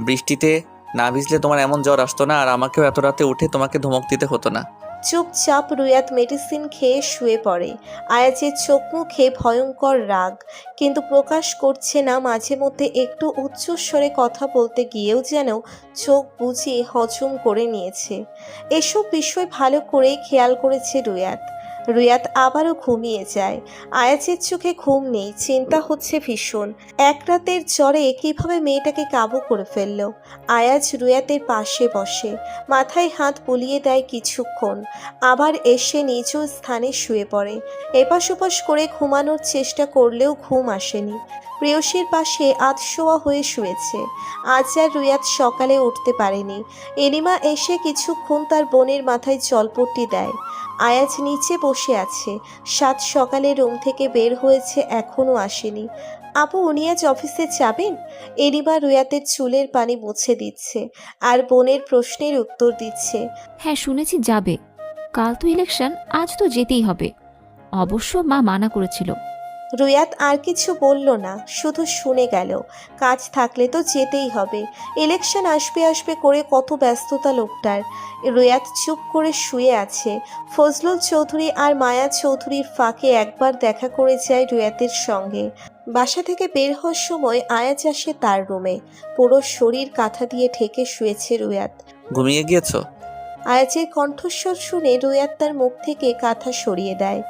বৃষ্টিতে না ভিজলে তোমার এমন জ্বর আসতো না, আর আমাকেও এত রাতে উঠে তোমাকে ধমক দিতে হতো না। চুপচাপ রুয়াত মেডিসিন খেয়ে শুয়ে পড়ে। আয়াজের চোখ মুখে ভয়ঙ্কর রাগ, কিন্তু প্রকাশ করছে না। মাঝে মধ্যে একটু উচ্চস্বরে কথা বলতে গিয়েও যেন চোখ বুজে হজম করে নিয়েছে। এসব বিষয় ভালো করেই খেয়াল করেছে রুয়াত। রুয়াত আবারও ঘুমিয়ে যায়। আয়াজের চোখে ঘুম নেই, চিন্তা হচ্ছে ভীষণ। 1 রাতের জ্বরে কিভাবে মেয়েটাকে কাবু করে ফেলল। আয়াজ রুয়াতের পাশে বসে, মাথায় হাত বুলিয়ে দেয় কিছুক্ষণ, আবার এসে নিজ স্থানে শুয়ে পড়ে। এপাশ ওপাশ করে ঘুমানোর চেষ্টা করলেও ঘুম আসেনি। প্রেয়সীর পাশে আধশোয়া হয়ে শুয়েছে। আজ আর রুয়াত সকালে উঠতে পারেনি। এনিমা এসে কিছুক্ষণ তার বোনের মাথায় জলপট্টি দেয়। আয়াজ নিচে বসে আছে। 7 সকালে রুম থেকে বের হয়েছে, এখনও আসেনি। আপু, উনি আজ অফিসে যাবেন? এনিমা রুয়াতের চুলের পানি মুছে দিচ্ছে আর বোনের প্রশ্নের উত্তর দিচ্ছে। হ্যাঁ শুনেছি যাবে, কাল তো ইলেকশন, আজ তো যেতেই হবে। অবশ্য মা মানা করেছিল। রুয়াত আর কিছু বলল না, শুধু শুনে গেল। কাজ থাকলে তো যেতেই হবে, ইলেকশন আসবে আসবে করে কত ব্যস্ততা লোকটার। রুয়াত চুপ করে শুয়ে আছে। ফজলুল চৌধুরী আর মায়া চৌধুরীর ফাঁকে একবার দেখা করে যায় রুয়াতের সঙ্গে। বাসা থেকে বের হওয়ার সময় আয়াজ আসে তার রুমে। পুরো শরীর কাঁথা দিয়ে ঢেকে শুয়েছে রুয়াত। ঘুমিয়ে গিয়েছো? আয়াজের কণ্ঠস্বর শুনে রুয়াত তার মুখ থেকে কাঁথা সরিয়ে দেয়।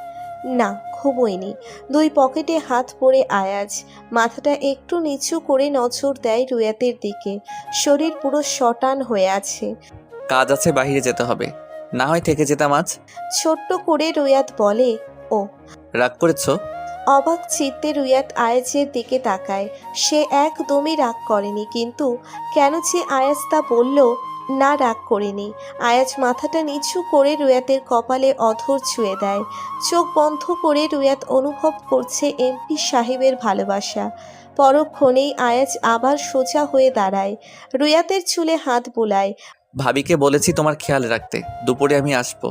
না, ঘুমোয়নি। দুই পকেটে হাত পড়ে আয়াজ মাথাটা একটু নিচু করে নজর দেয় রুয়াতের দিকে। শরীর পুরো শটান হয়ে আছে। কাজ আছে, বাইরে যেতে হবে, না হয় থেকে যেতাম আজ। ছোট্ট করে রুয়াত বলে, ও। রাগ করেছো? অবাক চিত্তে রুয়াত আয়াজের দিকে তাকায়। সে একদমই রাগ করেনি, কিন্তু কেন যে আয়াজ তা বলল, না রাগ করেনি। আয়াজ মাথাটা নিচু করে রুয়াতের কপালে অধর ছুঁয়ে দেয়। চোখ বন্ধ করে রুয়াত অনুভব করছে এমপি সাহেবের ভালোবাসা। পরক্ষণেই আয়াজ আবার সোজা হয়ে দাঁড়ায়, রুয়াতের চুলে হাত বুলায়। ভাবিকে বলেছি তোমার খেয়াল রাখতে, দুপুরে আমি আসবো,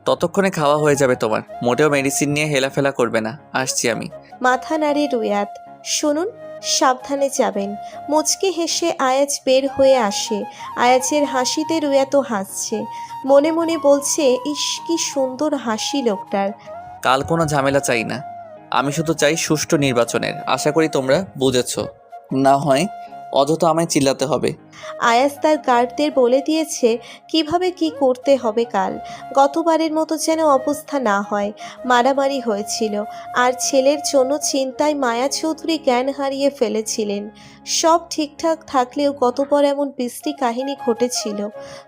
ততক্ষণে খাওয়া হয়ে যাবে তোমার। মোটেও মেডিসিন নিয়ে হেলাফেলা করবে না, আসছি আমি। মাথা নাড়ে রুয়াত। শুনুন, সাবধানে যাবেন। মুচকি হেসে আয়াজ বের হয়ে আসে। আয়াজের হাসিতে রুয়াতও হাসছে। মনে মনে বলছে, ইস কি সুন্দর হাসি লোকটার। কাল কোনো ঝামেলা চাই না, আমি শুধু চাই সুষ্ঠু নির্বাচনের। আশা করি তোমরা বুঝেছো, না হয় অযথা আমায় চিল্লাতে হবে। আয়াজ তার গার্ডদের বলে দিয়েছে কিভাবে কি করতে হবে কাল। গতবারের মতো যেন অবস্থা না হয়। মারামারি হয়েছিল, আর ছেলের জন্য চিন্তায় মায়া চৌধুরী জ্ঞান হারিয়ে ফেলেছিলেন। সব ঠিকঠাক থাকলেও গতবার এমন বিশ্রী কাহিনী ঘটেছিল।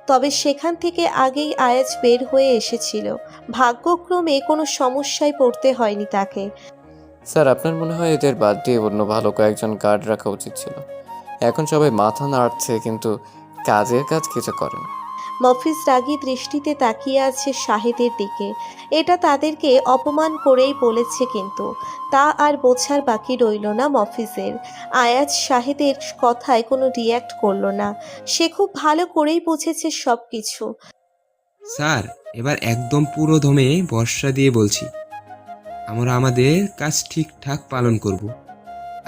তবে সেখান থেকে আগেই আয়াজ বের হয়ে এসেছিল। ভাগ্যক্রমে কোনো সমস্যায় পড়তে হয়নি তাকে। স্যার, আপনার মনে হয় এদের বাদ দিয়ে অন্য ভালো কয়েকজন গার্ড রাখা উচিত ছিল। এখন সবাই মাথা নাড়ছে কিন্তু কাজের কাজ কিছু করে না। মফিজ রাগী দৃষ্টিতে তাকিয়ে আছে শাহিদের দিকে। এটা তাদেরকে অপমান করেই বলেছে, কিন্তু তা আর বোঝার বাকি রইল না মফিজের। আয়াজ শাহিদের কথায় কোনো রিয়্যাক্ট করলো না। সে খুব ভালো করেই বুঝেছে সব কিছু। স্যার, এবার একদম পুরো দমে ভরসা দিয়ে বলছি, আমরা আমাদের কাজ ঠিকঠাক পালন করব,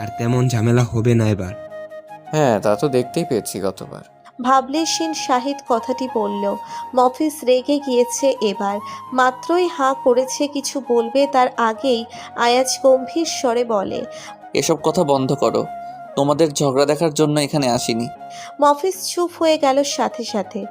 আর তেমন ঝামেলা হবে না এবার। হ্যাঁ, তা তো দেখতেই পেয়েছি গতবার। ভাবলেশীন শাহিদ কথাটি বলল। মফিজ রেগে গিয়েছে এবার। মাত্রই হাঁ করেছে কিছু বলবে, তার আগেই আয়াজ গম্ভীর স্বরে বলে, এসব কথা বন্ধ করো, তোমাদের ঝগড়া দেখার জন্য এখানে আসিনি। মফিজ চুপ হয়ে গেল সাথে সাথে।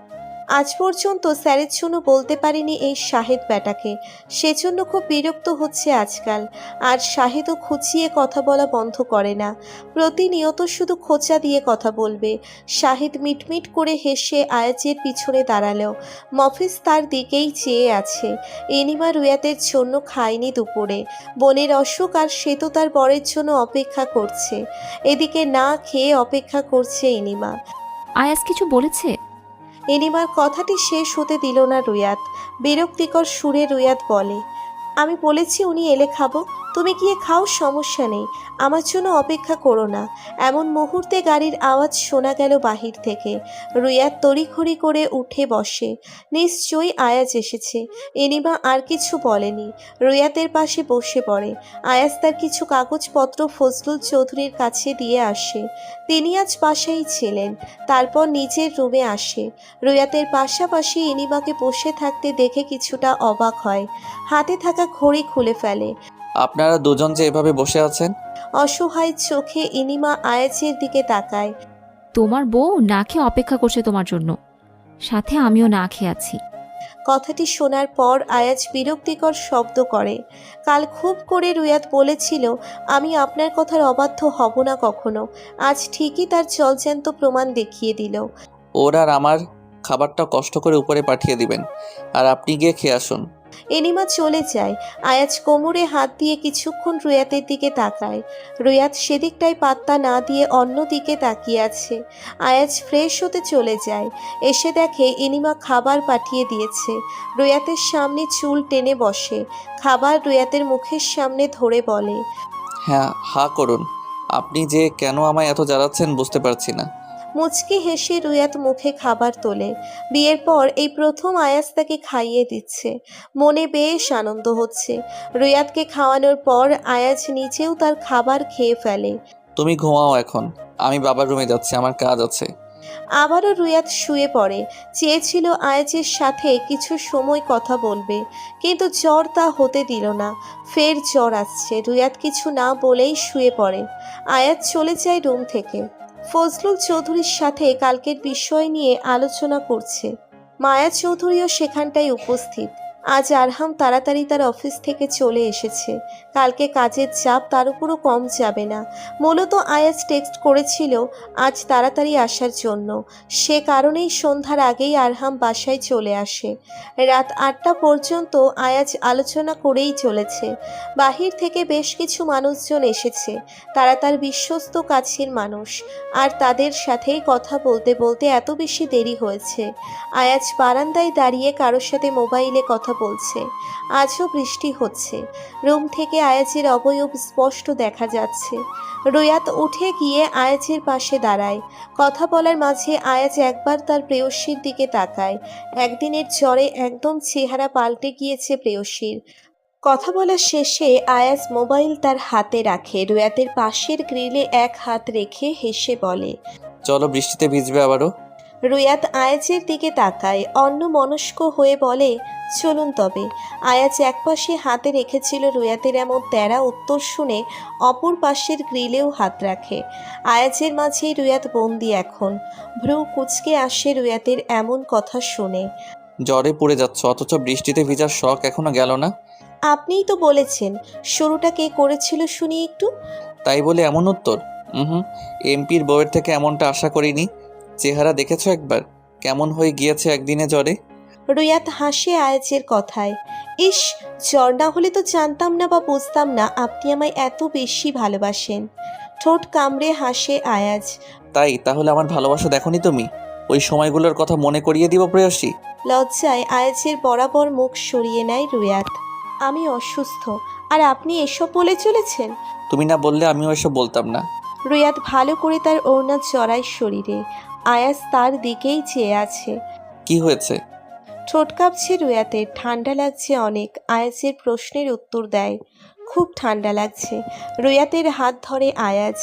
আজ পর্যন্ত স্যারের জন্য বলতে পারিনি এই শাহিদ ব্যাটাকে, সেজন্য খুব বিরক্ত হচ্ছে আজকাল। আর শাহিদও খুঁচিয়ে কথা বলা বন্ধ করে না, প্রতিনিয়ত শুধু খোঁচা দিয়ে কথা বলবে। শাহিদ মিটমিট করে হেসে আয়াজের পিছনে দাঁড়ালো। মফিজ তার দিকেই চেয়ে আছে। এনিমা রুয়াতের জন্য খায়নি দুপুরে, বোনের অসুখ, আর সে তো তার বরের জন্য অপেক্ষা করছে। এদিকে না খেয়ে অপেক্ষা করছে এনিমা। আয়াজ কিছু বলেছে? এনিমার কথাটি শেষ হতে দিল না রুয়াত। বিরক্তিকর সুরে রুয়াত বলে, আমি বলেছি উনি এলে খাবো, তুমি গিয়ে খাও, সমস্যা নেই, আমার জন্য অপেক্ষা করো না। এমন মুহূর্তে গাড়ির আওয়াজ শোনা গেল বাহির থেকে। রুয়াত তড়িঘড়ি করে উঠে বসে। নিশ্চয়ই আয়াজ এসেছে। এনিমা আর কিছু বলেনি, রুয়াতের পাশে বসে পড়ে। আয়াজ তার কিছু কাগজপত্র ফজলুল চৌধুরীর কাছে দিয়ে আসে। তিনি আজ বাসায় ছিলেন। তারপর নিজের রুমে আসে। রুয়াতের পাশাপাশি এনিমাকে বসে থাকতে দেখে কিছুটা অবাক হয়। হাতে থাকা ঘড়ি খুলে ফেলে। আপনারা দুজন যে এভাবে বসে আছেন। অসহায় চোখে এনিমা আয়াজের দিকে তাকায়। তোমার বউ না খেয়ে অপেক্ষা করছে তোমার জন্য, সাথে আমিও না খেয়ে আছি। কথাটি শোনার পর আয়াজ বিরক্তিকর শব্দ করে। কাল খুব করে রুয়াত বলেছিল, আমি আপনার কথার অবাধ্য হব না কখনো। আজ ঠিকই তার জলজ্যান্ত প্রমাণ দেখিয়ে দিল। ওর আর আমার খাবারটা কষ্ট করে উপরে পাঠিয়ে দিবেন, আর আপনি গিয়ে খেয়ে আসুন। এনিমা চলে যায়। আয়াজ কোমরে হাত দিয়ে কিছুক্ষণ রুয়াতের দিকে তাকায়। রুয়াত সেদিকটায় পাত্তা না দিয়ে অন্য দিকে তাকিয়ে আছে। আয়াজ ফ্রেশ হতে চলে যায়। এসে দেখে এনিমা খাবার পাঠিয়ে দিয়েছে। রুয়াতের সামনে চুল টেনে বসে। খাবার রুয়াতের মুখের সামনে ধরে বলে, হ্যাঁ, হা করুন। আপনি যে কেন আমায় এত জ্বালাচ্ছেন বুঝতে পারছি না। মুচকি হেসে রুয়াত মুখে খাবার তোলে। বিয়ের পর এই প্রথম আয়াজ তাকে খাইয়ে দিচ্ছে। মনে বেশ আনন্দ হচ্ছে। রুয়াতকে খাওয়ানোর পর আয়াজ নিজেও তার খাবার খেয়ে ফেলে। তুমি ঘুমাও এখন, আমি বাবার রুমে যাচ্ছি, আমার কাজ আছে। আবারও রুয়াত শুয়ে পড়ে। চেয়েছিল আয়াজের সাথে কিছু সময় কথা বলবে, কিন্তু জ্বর তা হতে দিল না। ফের জ্বর আসছে। রুয়াত কিছু না বলেই শুয়ে পড়ে। আয়াজ চলে যায় রুম থেকে। ফজলুল চৌধুরীর সাথে কালকের বিষয় নিয়ে আলোচনা করছে। মায়া চৌধুরীও সেখানটায় উপস্থিত। আজ আরহাম তাড়াতাড়ি তার অফিস থেকে চলে এসেছে। কালকে কাজের চাপ তার উপরও কম যাবে না। মূলত আয়াজ টেক্সট করেছিল আজ তাড়াতাড়ি আসার জন্য। সে কারণেই সন্ধ্যার আগেই আরহাম বাসায় চলে আসে। রাত ৮টা পর্যন্ত আয়াজ আলোচনা করেই চলেছে। বাহির থেকে বেশ কিছু মানুষজন এসেছে। তারা তার বিশ্বস্ত কাছের মানুষ, আর তাদের সাথেই কথা বলতে বলতে এত বেশি দেরি হয়েছে। আয়াজ বারান্দায় দাঁড়িয়ে কারোর সাথে মোবাইলে কথা বলছে। আজও বৃষ্টি হচ্ছে। রুম থেকে আয়াজের অবয়ব স্পষ্ট দেখা যাচ্ছে। রুয়াত উঠে গিয়ে আয়াজের পাশে দাঁড়ায়। কথা বলার মাঝে আয়াজ একবার তার প্রেয়সীর দিকে তাকায়। একদিনের জ্বরে একদম চেহারা পাল্টে গিয়েছে প্রেয়সীর। কথা বলার শেষে আয়াজ মোবাইল তার হাতে রাখে। রুয়াতের পাশের গ্রিলে এক হাত রেখে হেসে বলে, চলো বৃষ্টিতে ভিজবে আবারও। রুয়াত আয়াজের দিকে তাকায়, অন্যমনস্ক হয়ে বলে, চলুন তবে। আয়াজ একপাশে হাতে রেখেছিল রুয়াতের এমন তেরা উত্তর শুনে অপর পাশের গ্রিলেও হাত রাখে। আয়াজের মাঝেই রুয়াত বন্দি এখন। ভ্রু কুচকে আসে রুয়াতের এমন কথা শুনে। জ্বরে পড়ে যাচ্ছ, অথচ বৃষ্টিতে ভিজার শখ এখনো গেল না। আপনিই তো বলেছেন। শুরুটা কে করেছিল শুনি একটু। তাই বলে এমন উত্তর? এমপির বউয়ের থেকে এমনটা আশা করিনি। চেহারা দেখেছো একবার, কেমন হয়ে গিয়েছে একদিনে জ্বরে। রুয়াত হাসে আয়াজের কথায়। ইস, জ্বর না হলে তো জানতাম না বা বুঝতাম না আপনি আমায় এত বেশি ভালোবাসেন। ঠোঁট কামড়ে হাসে আয়াজ। তাহলে আমার ভালোবাসা দেখোনি তুমি? ওই সময়গুলোর কথা মনে করিয়ে দিব প্রেয়সী। লজ্জায় আয়াজের বরাবর মুখ সরিয়ে নেয় রুয়াত। আমি অসুস্থ, আর আপনি এসব বলে চলেছেন? তুমি না বললে আমিও এসব বলতাম না। রুয়াত ভালো করে তার ওড়না জড়ায় শরীরে। আয়াজ তার দিকেই চেয়ে আছে। কি হয়েছে? ঠোঁট কাঁপছে রুয়াতের। ঠান্ডা লাগছে অনেক। আয়াজের প্রশ্নের উত্তর দেয়, খুব ঠান্ডা লাগছে। রুয়াতের হাত ধরে আয়াজ।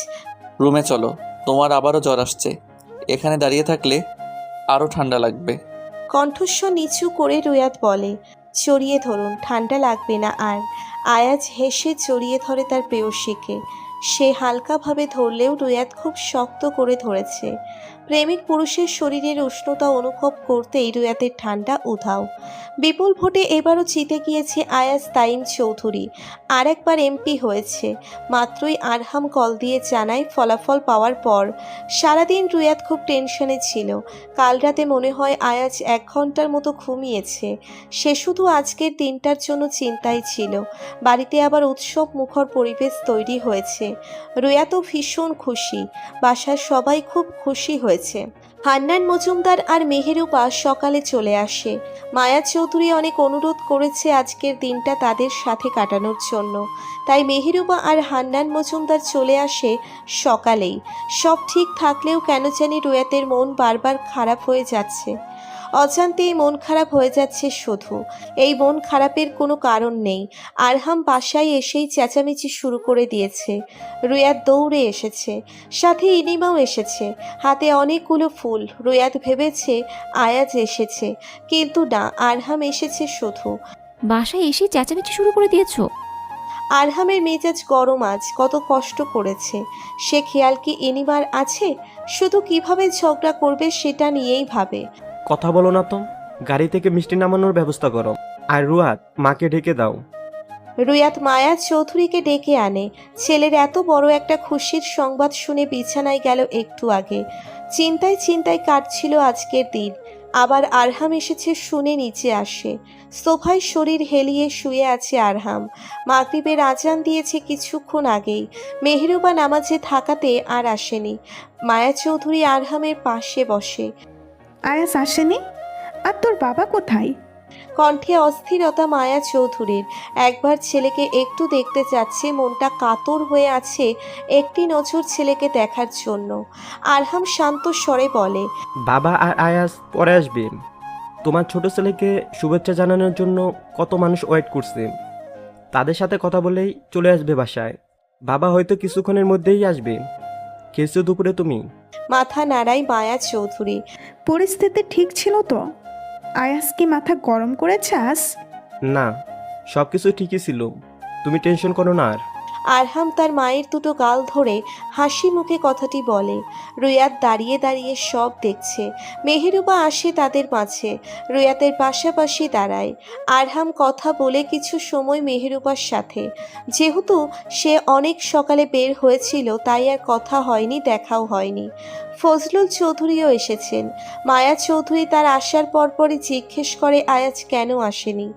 রুমে চলো, তোমার আবারও জ্বর আসছে। এখানে দাঁড়িয়ে থাকলে আরও ঠান্ডা লাগবে। কণ্ঠস্বর নিচু করে রুয়াত বলে, জড়িয়ে ধরুন, ঠান্ডা লাগবে না আর। আয়াজ হেসে জড়িয়ে ধরে তার প্রেয়সীকে। সে হালকাভাবে ধরলেও রুয়াত খুব শক্ত করে ধরেছে। প্রেমিক পুরুষের শরীরের উষ্ণতা অনুভব করতেই রুয়াতের ঠান্ডা উধাও। বিপুল ভোটে এবারও জিতে গিয়েছে আয়াজ তাইম চৌধুরী। আর একবার এমপি হয়েছে। মাত্রই আরহাম কল দিয়ে জানায় ফলাফল পাওয়ার পর। সারাদিন রুয়াত খুব টেনশনে ছিল। কাল রাতে মনে হয় আয়াজ 1 ঘন্টার মতো ঘুমিয়েছে। সে শুধু আজকের দিনটার জন্য চিন্তায় ছিল। বাড়িতে আবার উৎসব মুখর পরিবেশ তৈরি হয়েছে। রুয়াতও ভীষণ খুশি। বাসার সবাই খুব খুশি হয়েছে। হান্নান মজুমদার আর মেহেরুবা সকালে চলে আসে। মায়া চৌধুরী অনেক অনুরোধ করেছে আজকের দিনটা তাদের সাথে কাটানোর জন্য। তাই মেহেরুবা আর হান্নান মজুমদার চলে আসে সকালেই। সব ঠিক থাকলেও কেন জানি রুয়াতের মন বারবার খারাপ হয়ে যাচ্ছে। অজান্তেই মন খারাপ হয়ে যাচ্ছে শুধু। এই মন খারাপের কোনো কারণ নেই। আরহাম বাসায় এসেই চেঁচামেচি শুরু করে দিয়েছে। রুয়াত দৌড়ে এসেছে। সাথে ইনিমাও এসেছে, হাতে অনেকগুলো ফুল। রুয়াত ভেবেছে আয়াজ এসেছে, কিন্তু না, আরহাম এসেছে শুধু। বাসায় এসে চেঁচামেচি শুরু করে দিয়েছো? আরহামের মেজাজ গরম। আজ কত কষ্ট করেছে সে, খেয়াল কি ইনিমার আছে? শুধু কিভাবে ঝগড়া করবে সেটা নিয়েই ভাবে। কথা বলো না তো, গাড়ি থেকে মিষ্টি নামানোর ব্যবস্থা করো। আর রুয়াত, মাকে ঢেকে দাও। রুয়াত মায়া চৌধুরীকে ডেকে আনে। ছেলের এত বড় একটা খুশির সংবাদ শুনে বিছানায় গেল একটু আগে। চিন্তায় চিন্তায় কাটছিল আজকের দিন। আবার আরহাম এসেছে শুনে নিচে আসে। সোফায় শরীর হেলিয়ে শুয়ে আছে আরহাম। মাগরিবের আজান দিয়েছে কিছুক্ষণ আগেই। মেহেরুবা নামাজে থাকাতে আর আসেনি। মায়া চৌধুরী আরহামের পাশে বসে। আয়াস আসেনি? আর তোর বাবা কোথায়? কণ্ঠে অস্থিরতা মায়া চৌধুরীর। একবার ছেলেকে একটু দেখতে চাচ্ছে, মনটা কাতর হয়ে আছে একটি নজর ছেলেকে দেখার জন্য। আরহাম শান্ত স্বরে বলে, বাবা আর আয়াস পরে আসবে। তোমার ছোট ছেলেকে শুভেচ্ছা জানানোর জন্য কত মানুষ ওয়েট করছে। তাদের সাথে কথা বলেই চলে আসবে বাসায়। বাবা হয়তো কিছুক্ষণের মধ্যেই আসবে। খেয়েছো দুপুরে তুমি? মাথা নাড়াই মায়া চৌধুরী। পরিস্থিতি ঠিক ছিল তো? আয়াস কি মাথা গরম করেছে আজ? না, সব কিছু ঠিকই ছিল, তুমি টেনশন করো না আর। আরহাম তার মায়ের দুটো গাল ধরে হাসি মুখে কথাটি বলে। রুয়াত দাঁড়িয়ে দাঁড়িয়ে সব দেখছে। মেহেরুবা আসে তাদের মাঝে, রুয়াতের পাশাপাশি দাঁড়ায়। আরহাম কথা বলে কিছু সময় মেহেরুবার সাথে। যেহেতু সে অনেক সকালে বের হয়েছিল তাই আর কথা হয়নি, দেখাও হয়নি। ফজলুল চৌধুরীও এসেছেন। মায়া চৌধুরী তার আসার পরপরই জিজ্ঞেস করে আয়াজ কেন আসেনি।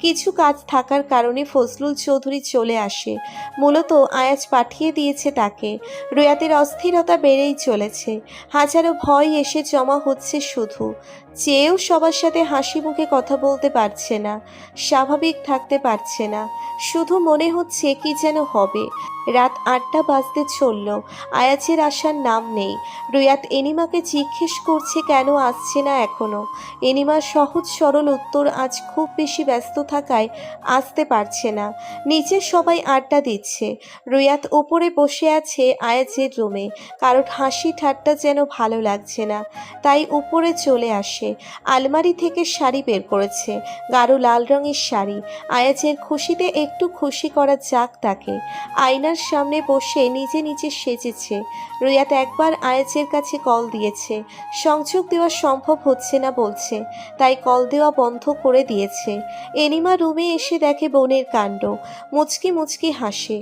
কিছু কাজ থাকার কারণে ফজলুল চৌধুরী চলে আসে। মূলত আয়াজ পাঠিয়ে দিয়েছে তাকে। রুয়াতের অস্থিরতা বেড়েই চলেছে। হাজারো ভয় এসে জমা হচ্ছে শুধু। চেয়েও সবার সাথে হাসি মুখে কথা বলতে পারছে না, স্বাভাবিক থাকতে পারছে না। শুধু মনে হচ্ছে কি যেন হবে। রাত 8টা বাজতে চলল, আয়াজের আসার নাম নেই। রুয়াত এনিমাকে জিজ্ঞেস করছে কেন আসছে না এখনো। এনিমার সহজ সরল উত্তর আজ খুব বেশি ব্যস্ত থাকায় আসতে পারছে না। নিচে সবাই আড্ডা দিচ্ছে। রুয়াত উপরে বসে আছে আয়াজের রুমে। কারোর হাসি ঠাট্টা যেন ভালো লাগছে না, তাই উপরে চলে আসে। আলমারি থেকে শাড়ি বের করেছে, গাঢ় লাল রঙের শাড়ি। আয়াজের খুশিতে একটু খুশি করা যাক তাকে। আয়নার সামনে বসে নিজে নিজে সেজেছে। রুয়াত একবার আয়াজের কাছে কল দিয়েছে, সংযোগ দেওয়া সম্ভব হচ্ছে না বলছে, তাই কল দেওয়া বন্ধ করে দিয়েছে। এনিমা রুমে এসে দেখে বোনের কাণ্ড, মুচকি মুচকি হাসে।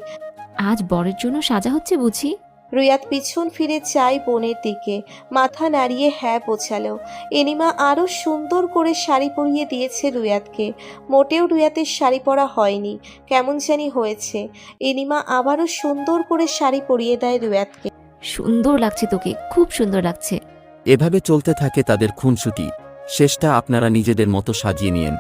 আজ বরের জন্য সাজা হচ্ছে বুঝি? রুয়াত পিছন ফিরে চায় বোনের দিকে, মাথা নাড়িয়ে হ্যাঁ বোঝালো। এনিমা আরও সুন্দর করে শাড়ি পরিয়ে দিয়েছে রুয়াতকে। মোটেও রুয়াতের শাড়ি পরা হয়নি, কেমন জানি হয়েছে। এনিমা আবারও সুন্দর করে শাড়ি পরিয়ে দেয় রুয়াতকে। সুন্দর লাগছে তোকে, খুব সুন্দর লাগছে। এভাবে চলতে থাকে তাদের খুনসুটি। শেষটা আপনারা নিজেদের মতো সাজিয়ে নিয়েন।